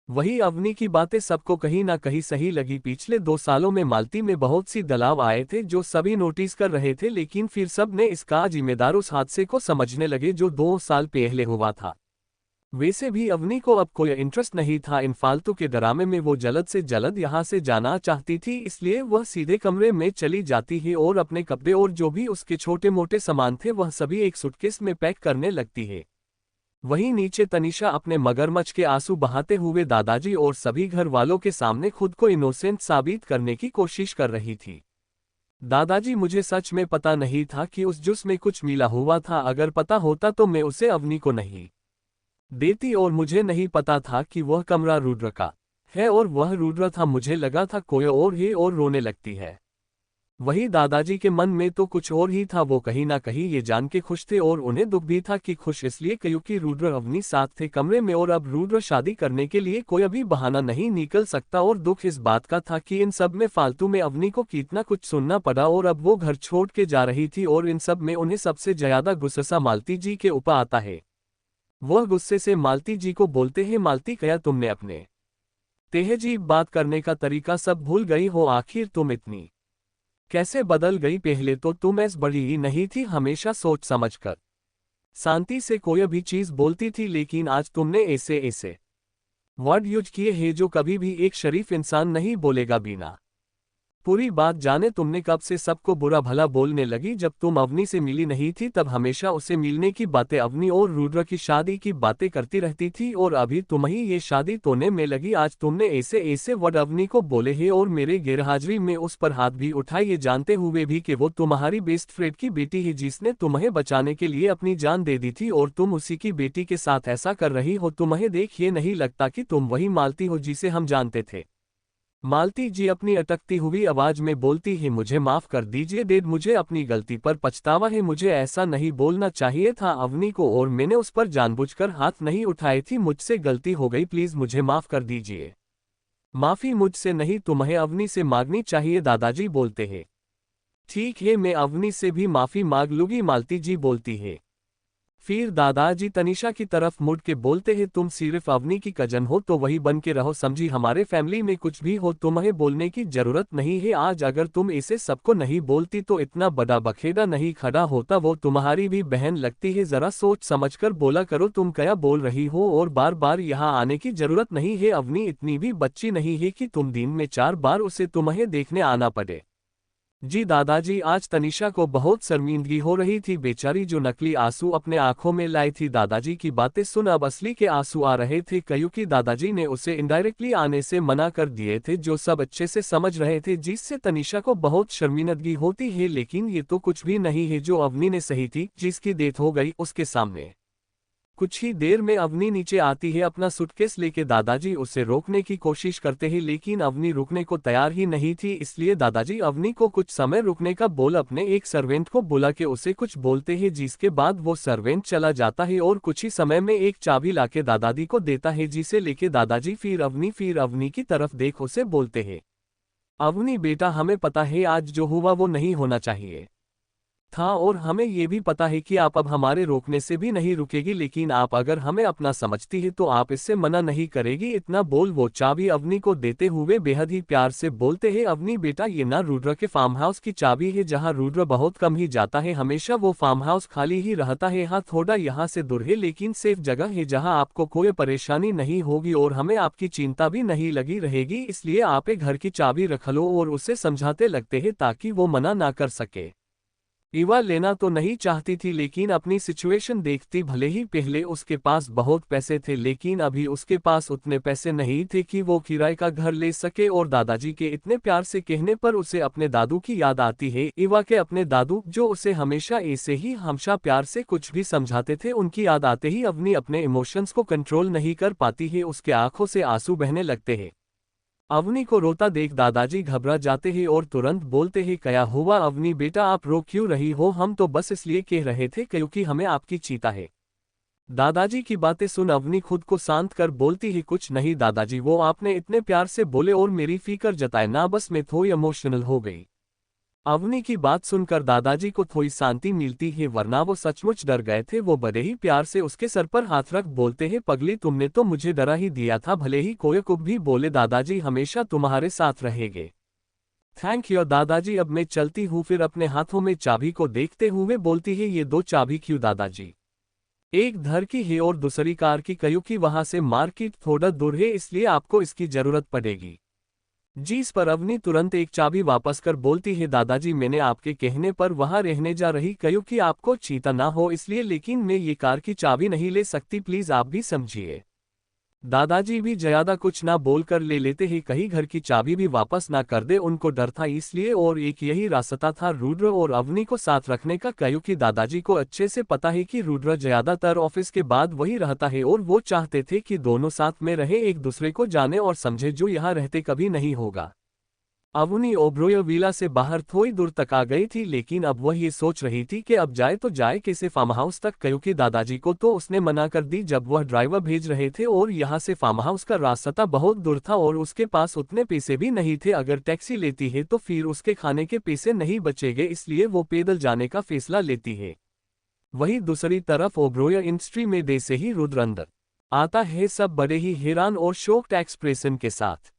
वही अवनी की बातें सबको कहीं ना कहीं सही लगी। पिछले 2 सालों में मालती में बहुत सी दलाव आए थे जो सभी नोटिस कर रहे थे, लेकिन फिर सब ने इसका जिम्मेदार उस हादसे को समझने लगे जो 2 साल पहले हुआ था। वैसे भी अवनी को अब कोई इंटरेस्ट नहीं था इन फालतू के ड्रामे में। वो जल्द से जल्द यहाँ से जाना चाहती थी, इसलिए वह सीधे कमरे में चली जाती है और अपने कपड़े और जो भी उसके छोटे मोटे सामान थे वह सभी एक सूटकेस में पैक करने लगती है। वहीं नीचे तनिषा अपने मगरमच्छ के आंसू बहाते हुए दादाजी और सभी घर वालों के सामने खुद को इनोसेंट साबित करने की कोशिश कर रही थी। दादाजी, मुझे सच में पता नहीं था कि उस जूस में कुछ मिला हुआ था। अगर पता होता तो मैं उसे अवनी को नहीं देती, और मुझे नहीं पता था कि वह कमरा रुद्र का है और वह रुद्र था। मुझे लगा था कोई और है और रोने लगती है। वही दादाजी के मन में तो कुछ और ही था। वो कहीं ना कहीं ये जान के खुश थे और उन्हें दुख भी था कि खुश इसलिए क्योंकि रुद्र अवनी साथ थे कमरे में और अब रुद्र शादी करने के लिए कोई अभी बहाना नहीं निकल सकता। और दुख इस बात का था कि इन सब में फालतू में अवनी को कितना कुछ सुनना पड़ा और अब वो घर छोड़ के जा रही थी। और इन सब में उन्हें सबसे ज्यादा गुस्सा मालती जी के ऊपर आता है। वह गुस्से से मालती जी को बोलते हैं, मालती क्या तुमने अपने तेहजीब बात करने का तरीका सब भूल गई हो? आखिर तुम इतनी कैसे बदल गई? पहले तो तुम ऐस बड़ी ही नहीं थी, हमेशा सोच समझकर शांति से कोई भी चीज बोलती थी, लेकिन आज तुमने ऐसे ऐसे वर्ड यूज किए हैं जो कभी भी एक शरीफ इंसान नहीं बोलेगा। बिना पूरी बात जाने तुमने कब से सबको बुरा भला बोलने लगी। जब तुम अवनी से मिली नहीं थी तब हमेशा उसे मिलने की बातें, अवनी और रुद्र की शादी की बातें करती रहती थी और अभी तुम ही ये शादी तोड़ने में लगी। आज तुमने ऐसे ऐसे वर्ड अवनी को बोले हैं और मेरे गैरहाजिरी में उस पर हाथ भी उठाए, ये जानते हुए भी कि वो तुम्हारी बेस्ट फ्रेंड की बेटी है जिसने तुम्हें बचाने के लिए अपनी जान दे दी थी और तुम उसी की बेटी के साथ ऐसा कर रही हो। तुम्हें देख ये नहीं लगता कि तुम वही मालती हो जिसे हम जानते थे? मालती जी अपनी अटकती हुई आवाज में बोलती है, मुझे माफ कर दीजिए डैड, मुझे अपनी गलती पर पछतावा है। मुझे ऐसा नहीं बोलना चाहिए था अवनी को और मैंने उस पर जानबूझकर हाथ नहीं उठाए थी। मुझसे गलती हो गई, प्लीज मुझे माफ कर दीजिए। माफी मुझसे नहीं, तुम्हें अवनी से मांगनी चाहिए, दादाजी बोलते हैं। ठीक है, मैं अवनी से भी माफी मांग लूंगी, मालती जी बोलती है। फिर दादाजी तनिषा की तरफ मुड़ के बोलते हैं, तुम सिर्फ अवनी की कजन हो तो वही बन के रहो, समझी? हमारे फैमिली में कुछ भी हो तुम्हें बोलने की जरूरत नहीं है। आज अगर तुम इसे सबको नहीं बोलती तो इतना बड़ा बखेड़ा नहीं खड़ा होता। वो तुम्हारी भी बहन लगती है, जरा सोच समझकर बोला करो तुम क्या बोल रही हो। और बार बार यहाँ आने की जरूरत नहीं है। अवनी इतनी भी बच्ची नहीं है कि तुम दिन में 4 बार उसे तुम्हें देखने आना पड़े। जी दादाजी, आज तनिषा को बहुत शर्मिंदगी हो रही थी बेचारी, जो नकली आंसू अपने आंखों में लाई थी। दादाजी की बातें सुन अब असली के आंसू आ रहे थे, क्योंकि दादाजी ने उसे इनडायरेक्टली आने से मना कर दिए थे, जो सब अच्छे से समझ रहे थे, जिससे तनिषा को बहुत शर्मिंदगी होती है। लेकिन ये तो कुछ भी नहीं है जो अवनी ने सही थी, जिसकी डेथ हो गई उसके सामने। कुछ ही देर में अवनी नीचे आती है अपना सूटकेस लेके। दादाजी उसे रोकने की कोशिश करते हैं लेकिन अवनी रुकने को तैयार ही नहीं थी, इसलिए दादाजी अवनी को कुछ समय रुकने का बोल अपने एक सर्वेंट को बुला के उसे कुछ बोलते हैं, जिसके बाद वो सर्वेंट चला जाता है और कुछ ही समय में एक चाबी लाके दादाजी को देता है, जिसे लेके दादाजी फिर अवनी की तरफ देख उसे बोलते हैं, अवनी बेटा, हमें पता है आज जो हुआ वो नहीं होना चाहिए था और हमें ये भी पता है कि आप अब हमारे रोकने से भी नहीं रुकेगी, लेकिन आप अगर हमें अपना समझती है तो आप इससे मना नहीं करेगी। इतना बोल वो चाबी अवनी को देते हुए बेहद ही प्यार से बोलते हैं, अवनी बेटा, ये ना रुद्र के फार्म हाउस की चाबी है जहाँ रुद्र बहुत कम ही जाता है, हमेशा वो फार्म हाउस खाली ही रहता है। हाँ, थोड़ा यहाँ से दूर है लेकिन सेफ जगह है जहाँ आपको कोई परेशानी नहीं होगी और हमें आपकी चिंता भी नहीं लगी रहेगी, इसलिए आप एक घर की चाबी रख लो। और उसे समझाते लगते हैं ताकि वो मना ना कर सके। ईवा लेना तो नहीं चाहती थी लेकिन अपनी सिचुएशन देखती, भले ही पहले उसके पास बहुत पैसे थे लेकिन अभी उसके पास उतने पैसे नहीं थे कि वो किराए का घर ले सके। और दादाजी के इतने प्यार से कहने पर उसे अपने दादू की याद आती है। ईवा के अपने दादू जो उसे हमेशा ऐसे ही हमेशा प्यार से कुछ भी समझाते थे, उनकी याद आते ही अवनी अपने इमोशंस को कंट्रोल नहीं कर पाती है, उसके आंखों से आंसू बहने लगते हैं। अवनी को रोता देख दादाजी घबरा जाते हैं और तुरंत बोलते हैं, क्या हुआ अवनी बेटा, आप रो क्यों रही हो? हम तो बस इसलिए कह रहे थे क्योंकि हमें आपकी चिंता है। दादाजी की बातें सुन अवनी खुद को शांत कर बोलती है, कुछ नहीं दादाजी, वो आपने इतने प्यार से बोले और मेरी फिक्र जताए ना, बस मैं थोड़ी इमोशनल हो गई। अवनी की बात सुनकर दादाजी को थोड़ी शांति मिलती है, वरना वो सचमुच डर गए थे। वो बड़े ही प्यार से उसके सर पर हाथ रख बोलते हैं, पगली तुमने तो मुझे डरा ही दिया था, भले ही कोई कुछ भी बोले दादाजी हमेशा तुम्हारे साथ रहेंगे। थैंक यू दादाजी, अब मैं चलती हूँ। फिर अपने हाथों में चाबी को देखते हुए बोलती है, ये दो चाबी क्यों दादाजी? एक घर की है और दूसरी कार की, क्योंकि वहां से मार्केट थोड़ा दूर है, इसलिए आपको इसकी जरूरत पड़ेगी। जिस पर अवनी तुरंत एक चाबी वापस कर बोलती है, दादाजी मैंने आपके कहने पर वहां रहने जा रही, क्योंकि आपको चिंता ना हो इसलिए, लेकिन मैं ये कार की चाबी नहीं ले सकती, प्लीज आप भी समझिए। दादाजी भी ज्यादा कुछ ना बोलकर ले लेते ही, कहीं घर की चाबी भी वापस ना कर दे, उनको डर था इसलिए, और एक यही रास्ता था रुद्र और अवनी को साथ रखने का, क्योंकि दादाजी को अच्छे से पता है कि रुद्र ज्यादातर ऑफिस के बाद वही रहता है और वो चाहते थे कि दोनों साथ में रहे, एक दूसरे को जाने और समझे, जो यहाँ रहते कभी नहीं होगा। अवनी ओब्रोय विला से बाहर थोड़ी दूर तक आ गई थी, लेकिन अब वह ये सोच रही थी कि अब जाए तो जाए कैसे फार्म हाउस तक, क्योंकि दादाजी को तो उसने मना कर दी जब वह ड्राइवर भेज रहे थे, और यहाँ से फार्म हाउस का रास्ता बहुत दूर था और उसके पास उतने पैसे भी नहीं थे। अगर टैक्सी लेती है तो फिर उसके खाने के पैसे नहीं बचेंगे, इसलिए वो पैदल जाने का फैसला लेती है। वहीं दूसरी तरफ ओब्रोय इंडस्ट्री में देर से ही रुद्र अंदर आता है, सब बड़े ही हैरान और शॉक्ड एक्सप्रेशन के साथ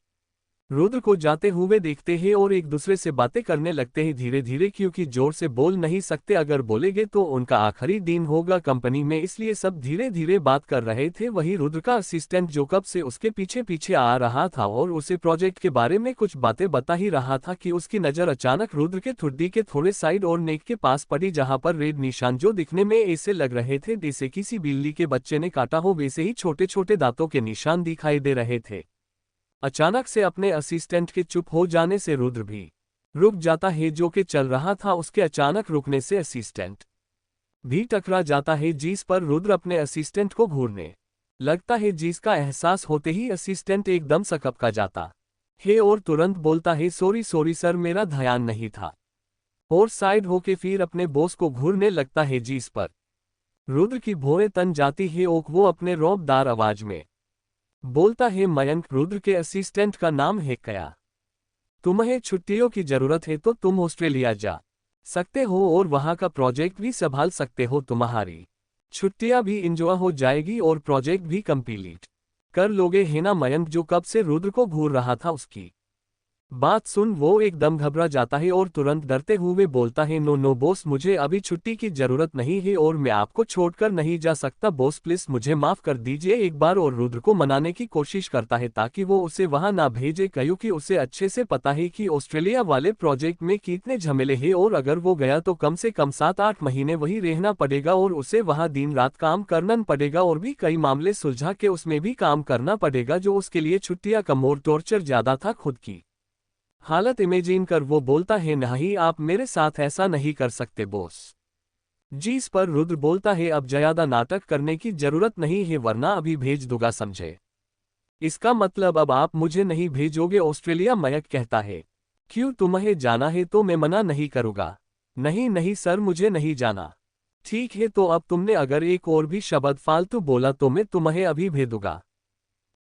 रुद्र को जाते हुए देखते हैं और एक दूसरे से बातें करने लगते हैं धीरे धीरे, क्योंकि जोर से बोल नहीं सकते, अगर बोलेंगे तो उनका आखिरी दिन होगा कंपनी में, इसलिए सब धीरे धीरे बात कर रहे थे। वही रुद्र का असिस्टेंट जो कब से उसके पीछे पीछे आ रहा था और उसे प्रोजेक्ट के बारे में कुछ बातें बता ही रहा था कि उसकी नज़र अचानक रुद्र के ठुड्डी के थोड़े साइड और नेक के पास पड़ी, जहाँ पर रेड निशान जो दिखने में ऐसे लग रहे थे जैसे किसी बिल्ली के बच्चे ने काटा हो, वैसे ही छोटे छोटे दांतों के निशान दिखाई दे रहे थे। अचानक से अपने असिस्टेंट के चुप हो जाने से रुद्र भी रुक जाता है, जो कि चल रहा था। उसके अचानक रुकने से असिस्टेंट भी टकरा जाता है, जिस पर रुद्र अपने असिस्टेंट को घूरने लगता है, जिसका एहसास होते ही असिस्टेंट एकदम सकपका जाता है और तुरंत बोलता है, सॉरी सॉरी सर, मेरा ध्यान नहीं था, और साइड होके फिर अपने बॉस को घूरने लगता है, जिस पर रुद्र की भौहें तन जाती है और वो अपने रौबदार आवाज में बोलता है, मयंक, रुद्र के असिस्टेंट का नाम है कया, तुम्हें छुट्टियों की जरूरत है तो तुम ऑस्ट्रेलिया जा सकते हो और वहां का प्रोजेक्ट भी संभाल सकते हो, तुम्हारी छुट्टियां भी इंजॉय हो जाएगी और प्रोजेक्ट भी कंप्लीट कर लोगे, है ना? मयंक, जो कब से रुद्र को घूर रहा था, उसकी बात सुन वो एकदम घबरा जाता है और तुरंत डरते हुए बोलता है, नो नो बॉस, मुझे अभी छुट्टी की जरूरत नहीं है और मैं आपको छोड़कर नहीं जा सकता, बॉस प्लीज मुझे माफ कर दीजिए एक बार। और रुद्र को मनाने की कोशिश करता है ताकि वो उसे वहां ना भेजे, क्योंकि उसे अच्छे से पता है कि ऑस्ट्रेलिया वाले प्रोजेक्ट में कितने झमेले हैं और अगर वो गया तो कम से कम 7-8 महीने वही रहना पड़ेगा और उसे वहां दिन रात काम करना पड़ेगा और भी कई मामले सुलझा के उसमें भी काम करना पड़ेगा, जो उसके लिए छुट्टियां कम और टॉर्चर ज्यादा था। खुद की हालत इमेजिन कर वो बोलता है, नहीं आप मेरे साथ ऐसा नहीं कर सकते बॉस। जिस पर रुद्र बोलता है, अब ज्यादा नाटक करने की जरूरत नहीं है, वरना अभी भेज दूंगा, समझे? इसका मतलब अब आप मुझे नहीं भेजोगे ऑस्ट्रेलिया? मयंक कहता है, क्यों, तुम्हें जाना है तो मैं मना नहीं करूंगा। नहीं नहीं सर, मुझे नहीं जाना। ठीक है, तो अब तुमने अगर एक और भी शब्द फालतू बोला तो मैं तुम्हें अभी भेज दूंगा।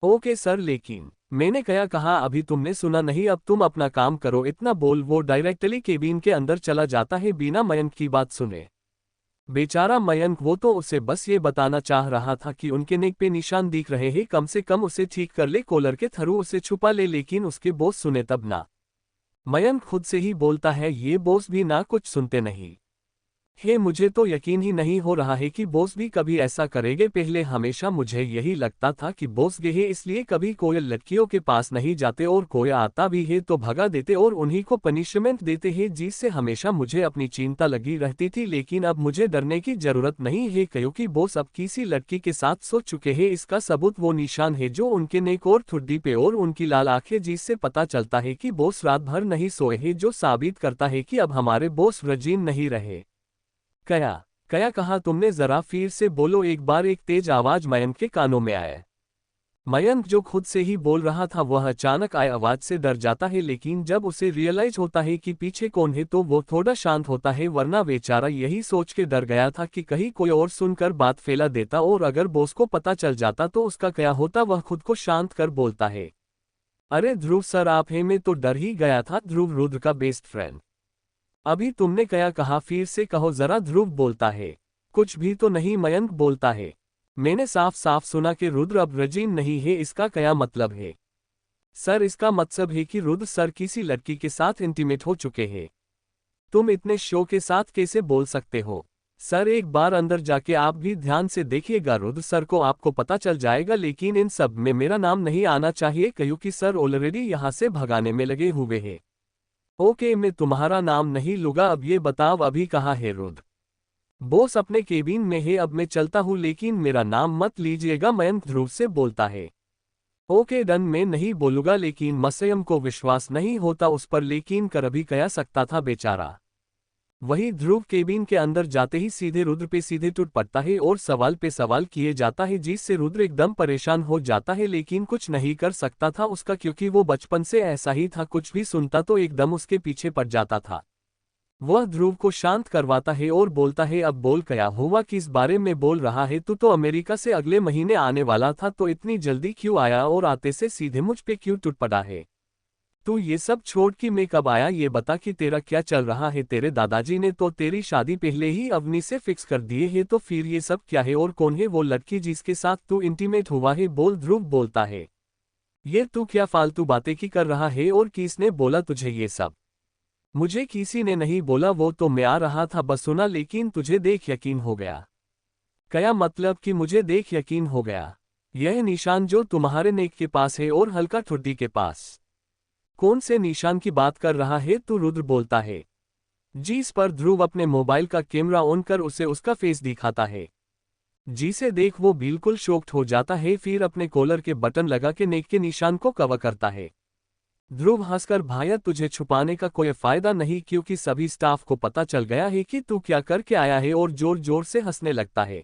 ओके सर, लेकिन मैंने क्या कहा अभी तुमने सुना नहीं? अब तुम अपना काम करो। इतना बोल वो डायरेक्टली केबिन के अंदर चला जाता है बिना मयंक की बात सुने। बेचारा मयंक, वो तो उसे बस ये बताना चाह रहा था कि उनके नेक पे निशान दिख रहे हैं, कम से कम उसे ठीक कर ले, कॉलर के थ्रू उसे छुपा ले, लेकिन उसके बॉस सुने तब ना। मयंक खुद से ही बोलता है, ये बॉस भी ना कुछ सुनते नहीं हे, मुझे तो यकीन ही नहीं हो रहा है कि बॉस भी कभी ऐसा करेंगे। पहले हमेशा मुझे यही लगता था कि बॉस गे है इसलिए कभी कोई लड़कियों के पास नहीं जाते और कोई आता भी है तो भगा देते और उन्हीं को पनिशमेंट देते हैं, जिससे हमेशा मुझे अपनी चिंता लगी रहती थी। लेकिन अब मुझे डरने की जरूरत नहीं है, क्योंकि बॉस अब किसी लड़की के साथ सो चुके हैं। इसका सबूत वो निशान है जो उनके नेक और ठुड्डी पे और उनकी लाल आंखें, जिससे पता चलता है कि बॉस रात भर नहीं सोए हैं, जो साबित करता है कि अब हमारे बॉस रजीन नहीं रहे। कया कया कहा तुमने? जरा फिर से बोलो एक बार, एक तेज आवाज मयंक के कानों में आए। मयंक जो खुद से ही बोल रहा था वह अचानक आए आवाज से डर जाता है, लेकिन जब उसे रियलाइज होता है कि पीछे कौन है तो वो थोड़ा शांत होता है, वरना बेचारा यही सोच के डर गया था कि कहीं कोई और सुनकर बात फैला देता और अगर बॉस को पता चल जाता तो उसका क्या होता। वह खुद को शांत कर बोलता है, अरे ध्रुव सर आप हैं, मैं तो डर ही गया था। ध्रुव रुद्र का बेस्ट फ्रेंड। अभी तुमने क्या कहा, फिर से कहो जरा। ध्रुव बोलता है, कुछ भी तो नहीं। मयंक बोलता है, मैंने साफ साफ सुना कि रुद्र अब रजीन नहीं है, इसका क्या मतलब है? सर इसका मतलब है कि रुद्र सर किसी लड़की के साथ इंटीमेट हो चुके हैं। तुम इतने शो के साथ कैसे बोल सकते हो? सर एक बार अंदर जाके आप भी ध्यान से देखिएगा, रुद्र सर को आपको पता चल जाएगा, लेकिन इन सब में मेरा नाम नहीं आना चाहिए क्योंकि सर ऑलरेडी यहाँ से भगाने में लगे हुए हैं। ओके मैं तुम्हारा नाम नहीं लूंगा। अब ये बताओ अभी कहाँ है रुद्र? बॉस अपने केबिन में है, अब मैं चलता हूँ, लेकिन मेरा नाम मत लीजिएगा। मयंक ध्रुव से बोलता है, ओके डन, मैं नहीं बोलूंगा। लेकिन मसयम को विश्वास नहीं होता उस पर, लेकिन कर भी कह सकता था बेचारा। वही ध्रुव केबिन के अंदर जाते ही सीधे रुद्र पे सीधे टूट पड़ता है और सवाल पे सवाल किए जाता है, जिससे रुद्र एकदम परेशान हो जाता है, लेकिन कुछ नहीं कर सकता था उसका, क्योंकि वो बचपन से ऐसा ही था, कुछ भी सुनता तो एकदम उसके पीछे पड़ जाता था। वह ध्रुव को शांत करवाता है और बोलता है, अब बोल क्या हुआ, किस बारे में बोल रहा है? तू तो अमेरिका से अगले महीने आने वाला था, तो इतनी जल्दी क्यों आया और आते से सीधे मुझ पे क्यों टूट पड़ा है? तू ये सब छोड़ कि मैं कब आया, ये बता कि तेरा क्या चल रहा है? तेरे दादाजी ने तो तेरी शादी पहले ही अवनी से फिक्स कर दिए है, तो फिर ये सब क्या है? और कौन है वो लड़की जिसके साथ तू इंटीमेट हुआ है? बोल। ध्रुव बोलता है, ये तू क्या फालतू बातें की कर रहा है और किसने बोला तुझे ये सब? मुझे किसी ने नहीं बोला, वो तो मैं आ रहा था बस सुना, लेकिन तुझे देख यकीन हो गया। क्या मतलब कि मुझे देख यकीन हो गया? यह निशान जो तुम्हारे नेक के पास है और हल्का ठुड्डी के पास, कौन से निशान की बात कर रहा है तू? रुद्र बोलता है, जिस पर ध्रुव अपने मोबाइल का कैमरा ऑन कर उसे उसका फेस दिखाता है, जिसे देख वो बिल्कुल शॉक्ड हो जाता है, फिर अपने कॉलर के बटन लगा के नेक के निशान को कवर करता है। ध्रुव हंसकर, भाया तुझे छुपाने का कोई फायदा नहीं, क्योंकि सभी स्टाफ को पता चल गया है कि तू क्या करके आया है, और जोर जोर से हंसने लगता है,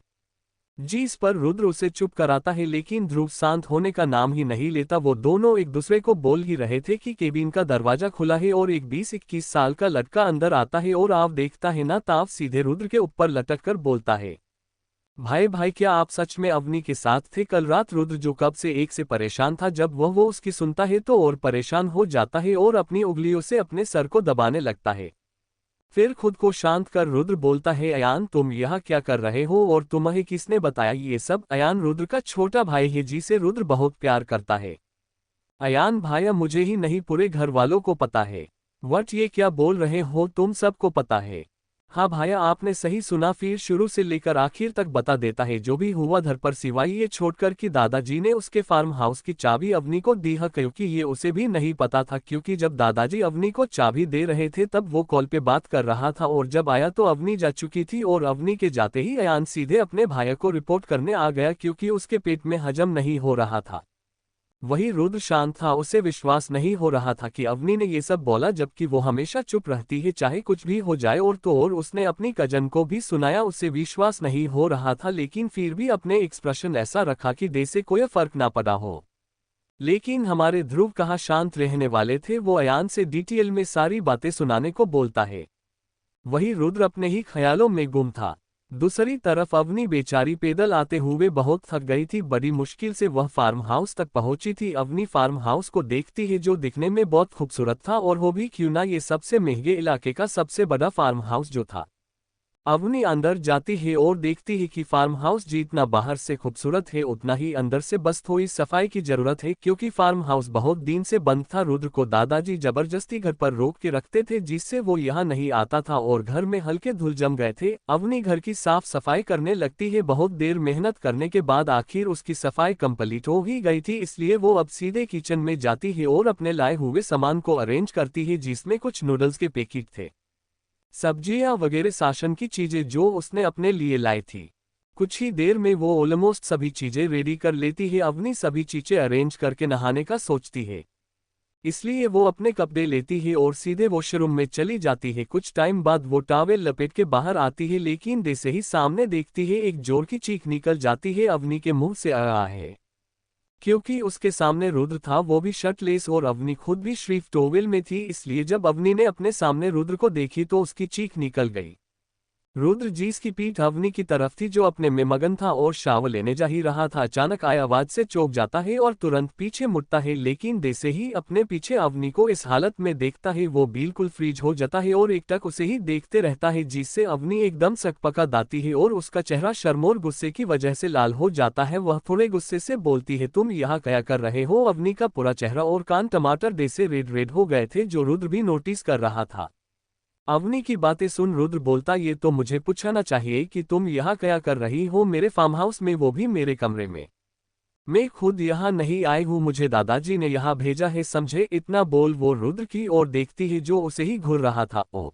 जिस पर रुद्र उसे चुप कराता है, लेकिन ध्रुव शांत होने का नाम ही नहीं लेता। वो दोनों एक दूसरे को बोल ही रहे थे कि केबिन का दरवाजा खुला है और एक 20-21 साल का लड़का अंदर आता है और आप देखता है ना ताव सीधे रुद्र के ऊपर लटक कर बोलता है, भाई भाई क्या आप सच में अवनी के साथ थे कल रात? रुद्र जो कब से एक से परेशान था, जब वह वो उसकी सुनता है तो और परेशान हो जाता है और अपनी उंगलियों से अपने सर को दबाने लगता है। फिर खुद को शांत कर रुद्र बोलता है, अयान तुम यहाँ क्या कर रहे हो और तुम्हें किसने बताया ये सब? अयान रुद्र का छोटा भाई है जिसे रुद्र बहुत प्यार करता है। अयान भाया मुझे ही नहीं पूरे घर वालों को पता है। वट ये क्या बोल रहे हो, तुम सबको पता है? हाँ भाया आपने सही सुना, फिर शुरू से लेकर आखिर तक बता देता है जो भी हुआ घर पर, सिवाय ये छोड़कर कि दादाजी ने उसके फार्म हाउस की चाबी अवनी को दी है, क्योंकि ये उसे भी नहीं पता था, क्योंकि जब दादाजी अवनी को चाबी दे रहे थे तब वो कॉल पे बात कर रहा था और जब आया तो अवनी जा चुकी थी, और अवनी के जाते ही अयान सीधे अपने भाई को रिपोर्ट करने आ गया, क्योंकि उसके पेट में हजम नहीं हो रहा था। वही रुद्र शांत था, उसे विश्वास नहीं हो रहा था कि अवनी ने ये सब बोला, जबकि वो हमेशा चुप रहती है चाहे कुछ भी हो जाए, और तो और उसने अपनी कजन को भी सुनाया, उसे विश्वास नहीं हो रहा था, लेकिन फिर भी अपने एक्सप्रेशन ऐसा रखा कि जैसे कोई फर्क ना पड़ा हो। लेकिन हमारे ध्रुव कहाँ शांत रहने वाले थे, वो अयान से डिटेल में सारी बातें सुनाने को बोलता है। वही रुद्र अपने ही ख्यालों में गुम था। दूसरी तरफ अवनी बेचारी पैदल आते हुए बहुत थक गई थी, बड़ी मुश्किल से वह फार्म हाउस तक पहुंची थी। अवनी फार्म हाउस को देखती है जो दिखने में बहुत खूबसूरत था, और वो भी क्यों ना ये सबसे महंगे इलाके का सबसे बड़ा फार्म हाउस जो था। अवनी अंदर जाती है और देखती है कि फार्म हाउस जितना बाहर से खूबसूरत है उतना ही अंदर से बस थोड़ी सफाई की जरूरत है, क्योंकि फार्म हाउस बहुत दिन से बंद था। रुद्र को दादाजी जबरदस्ती घर पर रोक के रखते थे, जिससे वो यहाँ नहीं आता था और घर में हल्के धूल जम गए थे। अवनी घर की साफ सफाई करने लगती है, बहुत देर मेहनत करने के बाद आखिर उसकी सफाई कंप्लीट हो ही गई थी, इसलिए वो अब सीधे किचन में जाती है और अपने लाए हुए सामान को अरेंज करती है, जिसमें कुछ नूडल्स के पैकेट थे, सब्जियां वगैरह शासन की चीजें जो उसने अपने लिए लाई थी। कुछ ही देर में वो ऑलमोस्ट सभी चीजें रेडी कर लेती है। अवनी सभी चीजें अरेंज करके नहाने का सोचती है, इसलिए वो अपने कपड़े लेती है और सीधे वॉशरूम में चली जाती है। कुछ टाइम बाद वो टॉवेल लपेट के बाहर आती है, लेकिन जैसे ही सामने देखती है एक जोर की चीख निकल जाती है, अवनी के मुंह से आ रहा है। क्योंकि उसके सामने रुद्र था, वो भी शर्टलेस, और अवनी खुद भी श्रीफ टोवेल में थी, इसलिए जब अवनी ने अपने सामने रुद्र को देखी तो उसकी चीख निकल गई। रुद्र जिसकी पीठ अवनी की तरफ थी, जो अपने में मगन था और शावर लेने जा ही रहा था, अचानक आए आवाज से चौंक जाता है और तुरंत पीछे मुड़ता है, लेकिन जैसे ही अपने पीछे अवनी को इस हालत में देखता है वो बिल्कुल फ्रीज हो जाता है और एकटक उसे ही देखते रहता है, जिससे अवनी एकदम सकपका जाती है और उसका चेहरा शर्म और गुस्से की वजह से लाल हो जाता है। वह थोड़े गुस्से से बोलती है, तुम यहाँ क्या कर रहे हो? अवनी का पूरा चेहरा और कान टमाटर जैसे रेड रेड हो गए थे, जो रुद्र भी नोटिस कर रहा था। अवनी की बातें सुन रुद्र बोलता, ये तो मुझे पूछना चाहिए कि तुम यहाँ क्या कर रही हो मेरे फार्म हाउस में, वो भी मेरे कमरे में। मैं खुद यहाँ नहीं आई हूँ, मुझे दादाजी ने यहाँ भेजा है, समझे? इतना बोल वो रुद्र की ओर देखती है जो उसे ही घूर रहा था। ओ,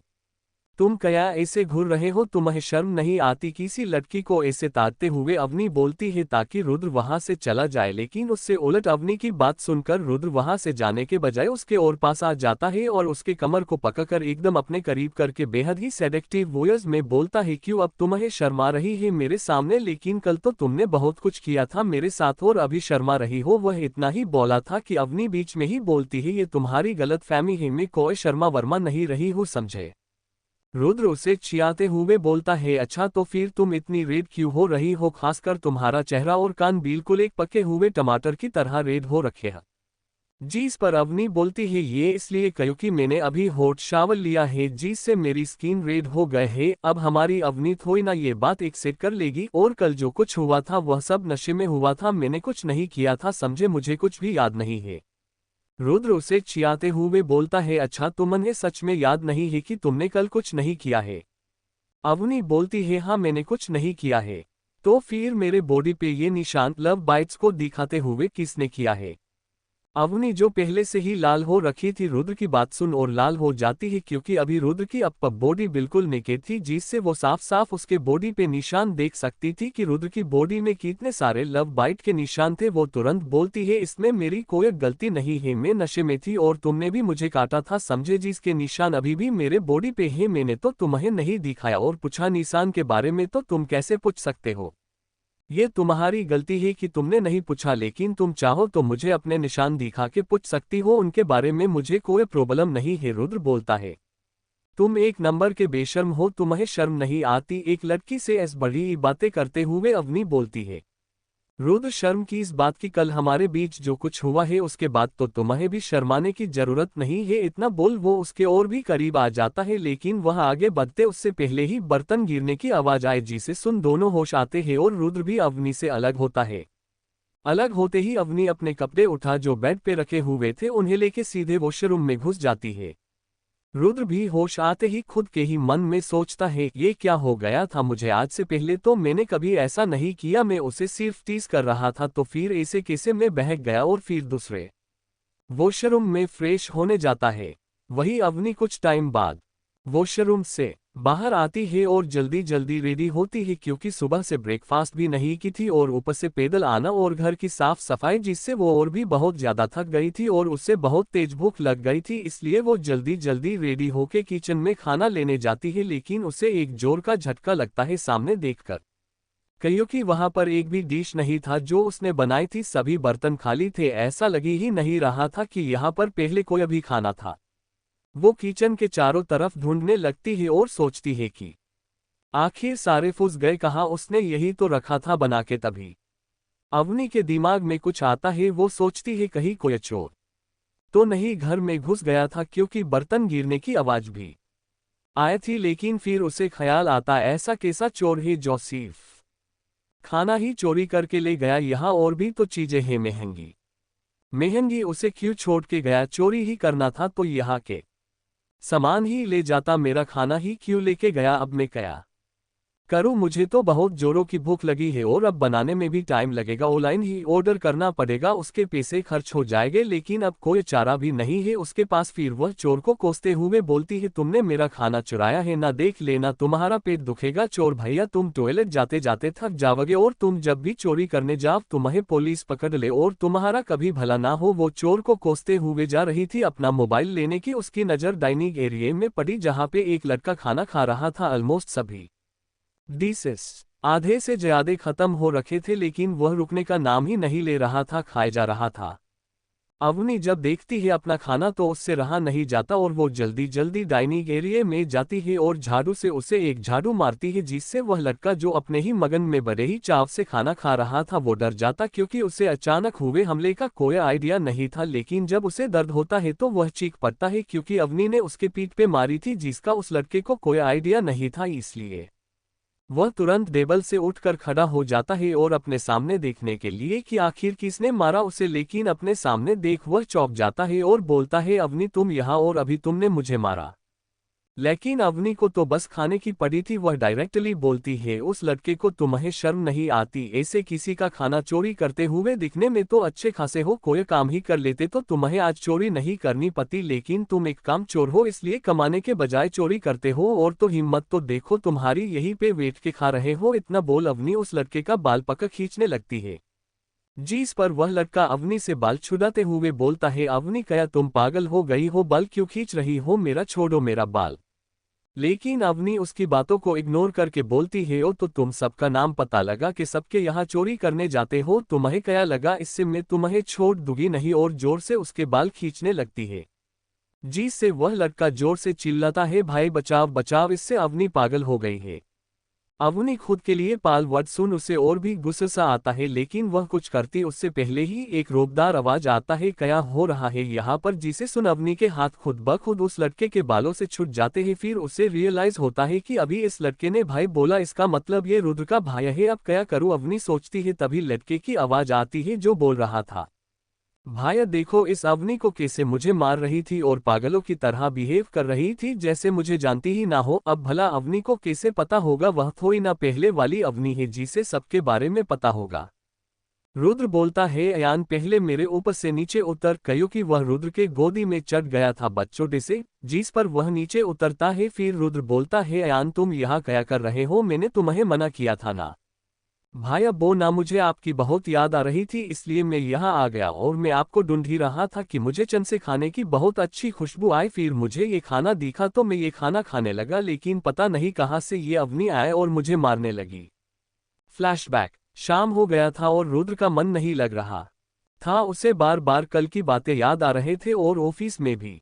तुम क्या ऐसे घूर रहे हो? तुम्हें शर्म नहीं आती? किसी लड़की को ऐसे ताकते हुए अवनी बोलती है ताकि रुद्र वहां से चला जाए, लेकिन उससे उलट अवनी की बात सुनकर रुद्र वहां से जाने के बजाय उसके और पास आ जाता है और उसके कमर को पकड़कर एकदम अपने करीब करके बेहद ही सेडेक्टिव वॉइस में बोलता है, क्यों अब तुम्हें शर्म आ रही है मेरे सामने? लेकिन कल तो तुमने बहुत कुछ किया था मेरे साथ और अभी शर्मा रही हो? वह इतना ही बोला था कि अवनी बीच में ही बोलती है, ये तुम्हारी गलत फहमी है, मैं कोई शर्मा वर्मा नहीं रही हूँ, समझे? रुद्र उसे चिढ़ाते हुए बोलता है, अच्छा तो फिर तुम इतनी रेड क्यों हो रही हो? खासकर तुम्हारा चेहरा और कान बिल्कुल एक पके हुए टमाटर की तरह रेड हो रखे हैं। जिस पर अवनी बोलती है, ये इसलिए क्योंकि मैंने अभी हॉट शावर लिया है जिससे मेरी स्किन रेड हो गए है। अब हमारी अवनी थोड़ी ना ये बात एक्सेप्ट कर लेगी, और कल जो कुछ हुआ था वह सब नशे में हुआ था, मैंने कुछ नहीं किया था, समझे? मुझे कुछ भी याद नहीं है। रुद्र उसे चिढ़ाते हुए बोलता है, अच्छा तुम्हें सच में याद नहीं है कि तुमने कल कुछ नहीं किया है? अवनी बोलती है, हाँ मैंने कुछ नहीं किया है। तो फिर मेरे बॉडी पे ये निशान लव बाइट्स को दिखाते हुए किसने किया है? अवनी जो पहले से ही लाल हो रखी थी रुद्र की बात सुन और लाल हो जाती है, क्योंकि अभी रुद्र की अपर बॉडी बिल्कुल नेकेड थी, जिससे वो साफ साफ उसके बॉडी पे निशान देख सकती थी कि रुद्र की बॉडी में कितने सारे लव बाइट के निशान थे। वो तुरंत बोलती है, इसमें मेरी कोई गलती नहीं है, मैं नशे में थी और तुमने भी मुझे काटा था, समझे? जिसके निशान अभी भी मेरे बॉडी पे है, मैंने तो तुम्हें नहीं दिखाया और पूछा निशान के बारे में तो तुम कैसे पूछ सकते हो? ये तुम्हारी गलती है कि तुमने नहीं पूछा, लेकिन तुम चाहो तो मुझे अपने निशान दिखा के पूछ सकती हो, उनके बारे में मुझे कोई प्रॉब्लम नहीं है। रुद्र बोलता है, तुम एक नंबर के बेशर्म हो, तुम्हें शर्म नहीं आती एक लड़की से ऐसी बड़ी बातें करते हुए? अवनी बोलती है, रुद्र शर्म की इस बात की, कल हमारे बीच जो कुछ हुआ है उसके बाद तो तुम्हें भी शर्माने की जरूरत नहीं है। इतना बोल वो उसके और भी करीब आ जाता है, लेकिन वह आगे बढ़ते उससे पहले ही बर्तन गिरने की आवाज आए, जिसे सुन दोनों होश आते हैं और रुद्र भी अवनी से अलग होता है। अलग होते ही अवनी अपने कपड़े उठा जो बेड पे रखे हुए थे उन्हें लेके सीधे वॉशरूम में घुस जाती है। रुद्र भी होश आते ही खुद के ही मन में सोचता है, ये क्या हो गया था मुझे? आज से पहले तो मैंने कभी ऐसा नहीं किया, मैं उसे सिर्फ टीज कर रहा था, तो फिर ऐसे कैसे मैं बहक गया? और फिर दूसरे वॉशरूम में फ्रेश होने जाता है। वही अवनी कुछ टाइम बाद वॉशरूम से बाहर आती है और जल्दी जल्दी रेडी होती है, क्योंकि सुबह से ब्रेकफास्ट भी नहीं की थी और ऊपर से पैदल आना और घर की साफ सफाई, जिससे वो और भी बहुत ज्यादा थक गई थी और उससे बहुत तेज भूख लग गई थी, इसलिए वो जल्दी जल्दी रेडी होके किचन में खाना लेने जाती है। लेकिन उसे एक जोर का झटका लगता है सामने देखकर, क्योंकि वहां पर एक भी डिश नहीं था जो उसने बनाई थी, सभी बर्तन खाली थे, ऐसा लगी ही नहीं रहा था कि यहाँ पर पहले कोई भी खाना था। वो किचन के चारों तरफ ढूंढने लगती है और सोचती है कि आखिर सारे फुस गए कहाँ, उसने यही तो रखा था बना के। तभी अवनी के दिमाग में कुछ आता है, वो सोचती है कहीं कोई चोर तो नहीं घर में घुस गया था, क्योंकि बर्तन गिरने की आवाज भी आई थी। लेकिन फिर उसे ख्याल आता, ऐसा कैसा चोर है जो सिर्फ खाना ही चोरी करके ले गया? यहाँ और भी तो चीजें हैं महंगी महंगी, उसे क्यों छोड़ के गया? चोरी ही करना था तो यहाँ के सामान ही ले जाता, मेरा खाना ही क्यों लेके गया? अब मैं क्या करूं? मुझे तो बहुत जोरों की भूख लगी है और अब बनाने में भी टाइम लगेगा, ऑनलाइन ही ऑर्डर करना पड़ेगा, उसके पैसे खर्च हो जाएंगे, लेकिन अब कोई चारा भी नहीं है उसके पास। फिर वह चोर को कोसते हुए बोलती है, तुमने मेरा खाना चुराया है ना, देख लेना तुम्हारा पेट दुखेगा। चोर भैया, तुम टॉयलेट जाते जाते थक जाओगे और तुम जब भी चोरी करने जाओ तुम्हें पुलिस पकड़ ले और तुम्हारा कभी भला ना हो। वो चोर को कोसते हुए जा रही थी अपना मोबाइल लेने की, उसकी नज़र डाइनिंग एरिया में पड़ी जहाँ पे एक लड़का खाना खा रहा था। ऑलमोस्ट सभी डिशेस आधे से ज्यादा खत्म हो रखे थे लेकिन वह रुकने का नाम ही नहीं ले रहा था, खाए जा रहा था। अवनी जब देखती है अपना खाना तो उससे रहा नहीं जाता और वो जल्दी जल्दी डाइनिंग एरिया में जाती है और झाड़ू से उसे एक झाड़ू मारती है, जिससे वह लड़का जो अपने ही मगन में बड़े ही चाव से खाना खा रहा था वो डर जाता, क्योंकि उसे अचानक हुए हमले का कोई आइडिया नहीं था। लेकिन जब उसे दर्द होता है तो वह चीख पड़ता है, क्योंकि अवनी ने उसके पीठ पे मारी थी जिसका उस लड़के को कोई आइडिया नहीं था। इसलिए वह तुरंत टेबल से उठकर खड़ा हो जाता है और अपने सामने देखने के लिए कि आखिर किसने मारा उसे, लेकिन अपने सामने देख वह चौंक जाता है और बोलता है, अवनी तुम यहाँ, और अभी तुमने मुझे मारा। लेकिन अवनी को तो बस खाने की पड़ी थी। वह डायरेक्टली बोलती है, उस लड़के को तुम्हें शर्म नहीं आती? ऐसे किसी का खाना चोरी करते हुए दिखने में तो अच्छे खासे हो, कोई काम ही कर लेते तो तुम्हें आज चोरी नहीं करनी पड़ती। लेकिन तुम एक काम चोर हो, इसलिए कमाने के बजाय चोरी करते हो, और तो हिम्मत तो देखो तुम्हारी, यहीं पे बैठ के खा रहे हो। इतना बोल अवनी उस लड़के का बाल पकड़ खींचने लगती है, जिस पर वह लड़का अवनी से बाल छुड़ाते हुए बोलता है, अवनी क्या तुम पागल हो गई हो? बाल क्यों खींच रही हो? मेरा छोड़ो मेरा बाल। लेकिन अवनी उसकी बातों को इग्नोर करके बोलती है, ओ तो तुम सबका नाम पता लगा कि सबके यहाँ चोरी करने जाते हो, तुम्हें क्या लगा इससे मैं तुम्हें छोड़ दूंगी? नहीं, और जोर से उसके बाल खींचने लगती है, जिससे वह लड़का जोर से चिल्लाता है, भाई बचाव बचाव। इससे अवनी पागल हो गई है। अवनी खुद के लिए पाल वर्ड सुन उसे और भी गुस्सा आता है, लेकिन वह कुछ करती उससे पहले ही एक रोबदार आवाज आता है, क्या हो रहा है यहाँ पर? जिसे सुन अवनी के हाथ खुद ब खुद उस लड़के के बालों से छूट जाते हैं। फिर उसे रियलाइज होता है कि अभी इस लड़के ने भाई बोला, इसका मतलब ये रुद्र का भाई है। अब क्या करूँ अवनी सोचती है, तभी लड़के की आवाज आती है जो बोल रहा था, भाया देखो इस अवनी को कैसे मुझे मार रही थी और पागलों की तरह बिहेव कर रही थी, जैसे मुझे जानती ही ना हो। अब भला अवनी को कैसे पता होगा? वह थोड़ी ना पहले वाली अवनी है जिसे सबके बारे में पता होगा। रुद्र बोलता है, अयान पहले मेरे ऊपर से नीचे उतर, क्योंकि वह रुद्र के गोदी में चढ़ गया था बच्चों से, जिस पर वह नीचे उतरता है। फिर रुद्र बोलता है, अयान तुम यहाँ क्या कर रहे हो? मैंने तुम्हें मना किया था ना। भाया बो ना, मुझे आपकी बहुत याद आ रही थी इसलिए मैं यहाँ आ गया, और मैं आपको ढूंढ ही रहा था कि मुझे चन से खाने की बहुत अच्छी खुशबू आई। फिर मुझे ये खाना दिखा तो मैं ये खाना खाने लगा, लेकिन पता नहीं कहाँ से ये अवनी आए और मुझे मारने लगी। फ्लैशबैक, शाम हो गया था और रुद्र का मन नहीं लग रहा था, उसे बार बार कल की बातें याद आ रहे थे और ऑफिस में भी।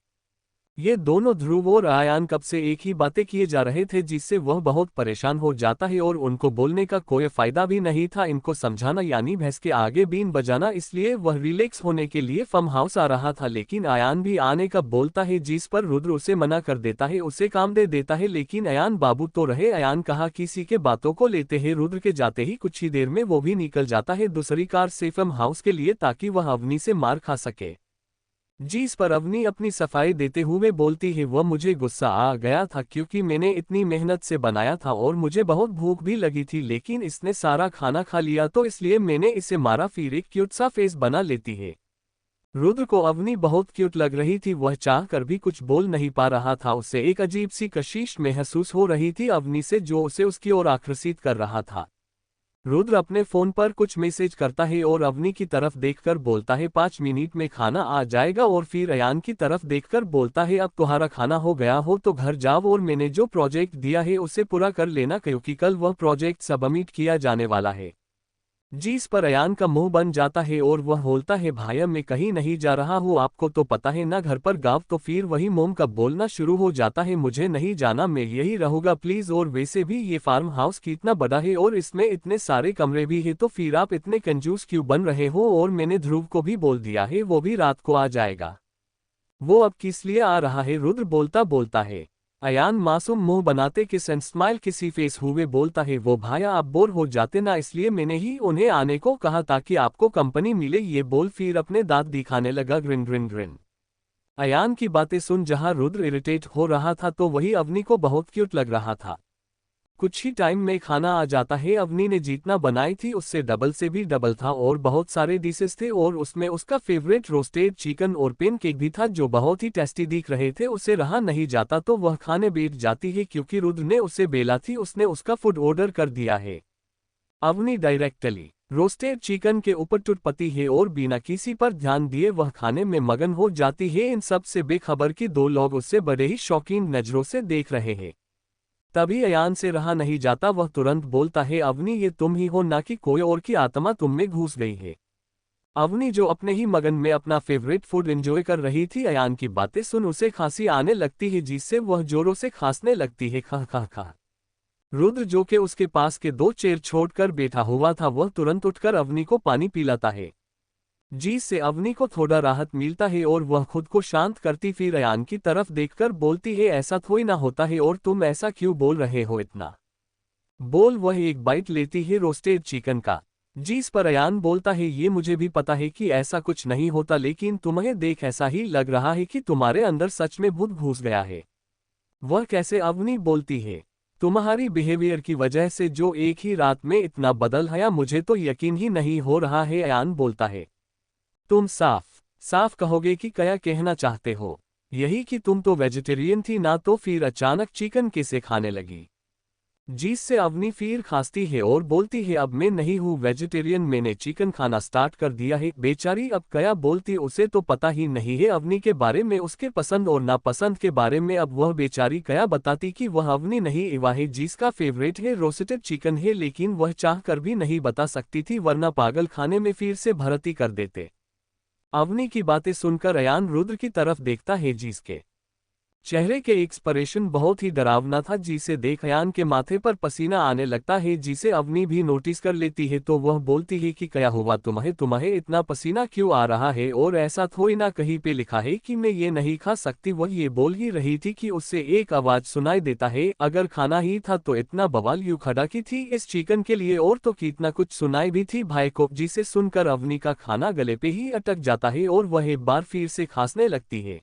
ये दोनों ध्रुव और आयान कब से एक ही बातें किए जा रहे थे, जिससे वह बहुत परेशान हो जाता है और उनको बोलने का कोई फायदा भी नहीं था। इनको समझाना यानी भैंस के आगे बीन बजाना, इसलिए वह रिलैक्स होने के लिए फार्म हाउस आ रहा था। लेकिन आयान भी आने का बोलता है, जिस पर रुद्र उसे मना कर देता है, उसे काम दे देता है। लेकिन अयान बाबू तो रहे, अयान कहा किसी के बातों को लेते हैं। रुद्र के जाते ही कुछ ही देर में वो भी निकल जाता है दूसरी कार से फार्म हाउस के लिए, ताकि वह अवनी से मार खा सके। जिस पर अवनी अपनी सफाई देते हुए बोलती है, वह मुझे गुस्सा आ गया था क्योंकि मैंने इतनी मेहनत से बनाया था और मुझे बहुत भूख भी लगी थी, लेकिन इसने सारा खाना खा लिया तो इसलिए मैंने इसे मारा। फिर एक क्यूट सा फेस बना लेती है। रुद्र को अवनी बहुत क्यूट लग रही थी, वह चाह कर भी कुछ बोल नहीं पा रहा था। उसे एक अजीब सी कशिश महसूस हो रही थी अवनी से, जो उसे उसकी ओर आकर्षित कर रहा था। रुद्र अपने फोन पर कुछ मैसेज करता है और अवनी की तरफ देखकर बोलता है, 5 मिनट में खाना आ जाएगा। और फिर अयान की तरफ देखकर बोलता है, अब तुम्हारा खाना हो गया हो तो घर जाओ और मैंने जो प्रोजेक्ट दिया है उसे पूरा कर लेना, क्योंकि कल वह प्रोजेक्ट सबमिट किया जाने वाला है। जिस पर अयान का मुंह बन जाता है और वह बोलता है, भाया मैं कहीं नहीं जा रहा हूँ, आपको तो पता है ना, घर पर गाँव। तो फिर वही मोम का बोलना शुरू हो जाता है, मुझे नहीं जाना, मैं यही रहूंगा प्लीज। और वैसे भी ये फार्म हाउस कितना बड़ा है और इसमें इतने सारे कमरे भी है, तो फिर आप इतने कंजूस क्यों बन रहे हो? और मैंने ध्रुव को भी बोल दिया है, वो भी रात को आ जाएगा। वो अब किस लिए आ रहा है? रुद्र बोलता है। अयान मासूम मुंह बनाते किस एंड स्माइल किसी फेस हुए बोलता है, वो भाया आप बोर हो जाते ना, इसलिए मैंने ही उन्हें आने को कहा ताकि आपको कंपनी मिले। ये बोल फिर अपने दांत दिखाने लगा, ग्रिन ग्रिन ग्रिन। अयान की बातें सुन जहां रुद्र इरिटेट हो रहा था तो वही अवनी को बहुत क्यूट लग रहा था। कुछ ही टाइम में खाना आ जाता है। अवनी ने जितना बनाई थी उससे डबल से भी डबल था और बहुत सारे डिशेस थे, और उसमें उसका फेवरेट रोस्टेड चिकन और पेनकेक भी था जो बहुत ही टेस्टी दिख रहे थे। उसे रहा नहीं जाता तो वह खाने बैठ जाती है, क्योंकि रुद्र ने उसे बेला थी, उसने उसका फूड ऑर्डर कर दिया है। अवनी डायरेक्टली रोस्टेड चिकन के ऊपर टूटपती है और बिना किसी पर ध्यान दिए वह खाने में मगन हो जाती है, इन सब से बेखबर कि दो लोग उससे बड़े ही शौकीन नजरों से देख रहे हैं। तभी अयान से रहा नहीं जाता, वह तुरंत बोलता है अवनी ये तुम ही हो ना कि कोई और की आत्मा तुम में घुस गई है। अवनी जो अपने ही मगन में अपना फेवरेट फूड एंजॉय कर रही थी, अयान की बातें सुन उसे खांसी आने लगती है जिससे वह जोरों से खांसने लगती है। खा खा खा। रुद्र जो कि उसके पास के 2 चेयर छोड़कर बैठा हुआ था वह तुरंत उठकर अवनी को पानी पिलाता है, जिससे अवनी को थोड़ा राहत मिलता है और वह खुद को शांत करती फिर अयान की तरफ देखकर बोलती है ऐसा थोड़ी ना होता है और तुम ऐसा क्यों बोल रहे हो इतना। बोल वह एक बाइट लेती है रोस्टेड चिकन का, जिस पर अयान बोलता है ये मुझे भी पता है कि ऐसा कुछ नहीं होता लेकिन तुम्हें देख ऐसा ही लग रहा है कि तुम्हारे अंदर सच में भूत घुस गया है। वह कैसे? अवनी बोलती है तुम्हारी बिहेवियर की वजह से जो एक ही रात में इतना बदल गया मुझे तो यकीन ही नहीं हो रहा है। अयान बोलता है तुम साफ साफ कहोगे कि क्या कहना चाहते हो? यही कि तुम तो वेजिटेरियन थी ना, तो फिर अचानक चिकन कैसे खाने लगी? जिससे अवनी फिर खांसती है और बोलती है अब मैं नहीं हूँ वेजिटेरियन, मैंने चिकन खाना स्टार्ट कर दिया है। बेचारी अब क्या बोलती उसे तो पता ही नहीं है अवनी के बारे में, उसके पसंद और नापसंद के बारे में। अब वह बेचारी क्या बताती कि वह अवनी नहीं एवा है जिसका फेवरेट है रोस्टेड चिकन है, लेकिन वह चाह कर भी नहीं बता सकती थी वरना पागल खाने में फिर से भर्ती कर देते। अवनी की बातें सुनकर अयान रुद्र की तरफ देखता है जिसके चेहरे के एक्सप्रेशन बहुत ही डरावना था, जिसे देख अयान के माथे पर पसीना आने लगता है, जिसे अवनी भी नोटिस कर लेती है। तो वह बोलती है कि क्या हुआ तुम्हें तुम्हें इतना पसीना क्यों आ रहा है? और ऐसा थोड़ी ना कहीं पे लिखा है कि मैं ये नहीं खा सकती। वह ये बोल ही रही थी कि उससे एक आवाज सुनाई देता है अगर खाना ही था तो इतना बवाल यूं खड़ा की थी इस चिकन के लिए, और तो कितना कुछ सुनाई भी थी भाई को। जिसे सुनकर अवनी का खाना गले पे ही अटक जाता है और वह एक बार फिर से खांसने लगती है,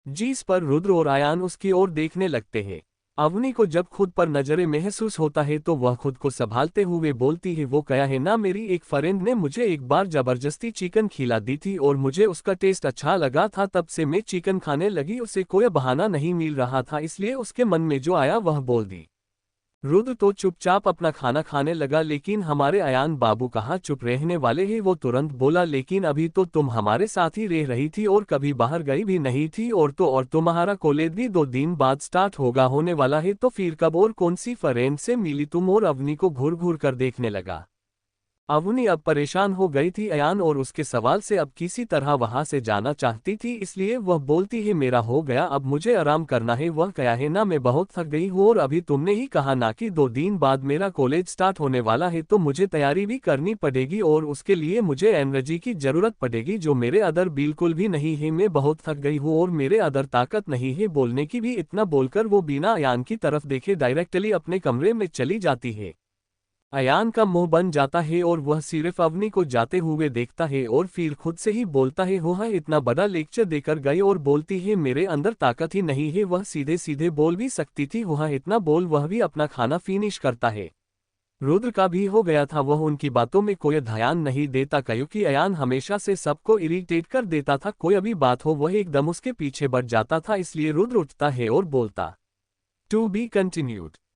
जिस पर रुद्र और अयान उसकी ओर देखने लगते हैं। अवनी को जब खुद पर नजरें महसूस होता है तो वह खुद को संभालते हुए बोलती है वो क्या है ना, मेरी एक फ्रेंड ने मुझे एक बार जबरदस्ती चिकन खिला दी थी और मुझे उसका टेस्ट अच्छा लगा था, तब से मैं चिकन खाने लगी। उसे कोई बहाना नहीं मिल रहा था इसलिए उसके मन में जो आया वह बोल दी। रुद्र तो चुपचाप अपना खाना खाने लगा, लेकिन हमारे अयान बाबू कहाँ चुप रहने वाले हैं। वो तुरंत बोला लेकिन अभी तो तुम हमारे साथ ही रह रही थी और कभी बाहर गई भी नहीं थी, और तुम्हारा कॉलेज भी 2 दिन बाद स्टार्ट होने वाला है, तो फिर कब और कौन सी फ्रेंड से मिली तुम? और अवनी को घूर घूर कर देखने लगा। अवनी अब परेशान हो गई थी अयान और उसके सवाल से, अब किसी तरह वहां से जाना चाहती थी, इसलिए वह बोलती है मेरा हो गया, अब मुझे आराम करना है। वह क्या है ना, मैं बहुत थक गई हूँ और अभी तुमने ही कहा ना कि 2 दिन बाद मेरा कॉलेज स्टार्ट होने वाला है, तो मुझे तैयारी भी करनी पड़ेगी और उसके लिए मुझे एनर्जी की जरूरत पड़ेगी जो मेरे अंदर बिल्कुल भी नहीं है। मैं बहुत थक गई हूँ और मेरे अंदर ताकत नहीं है बोलने की भी। इतना बोलकर वो बिना अयान की तरफ देखे डायरेक्टली अपने कमरे में चली जाती है। अयान का मुंह बन जाता है और वह सिर्फ अवनी को जाते हुए देखता है और फिर खुद से ही बोलता है हो है इतना बड़ा लेक्चर देकर गए और बोलती है मेरे अंदर ताकत ही नहीं है। वह सीधे सीधे बोल भी सकती थी हो है इतना बोल वह भी अपना खाना फिनिश करता है। रुद्र का भी हो गया था, वह उनकी बातों में कोई ध्यान नहीं देता क्योंकि अयान हमेशा से सबको इरिटेट कर देता था। कोई भी बात हो वह एकदम उसके पीछे बढ़ जाता था, इसलिए रुद्र उठता है और बोलता टू बी कंटिन्यूड।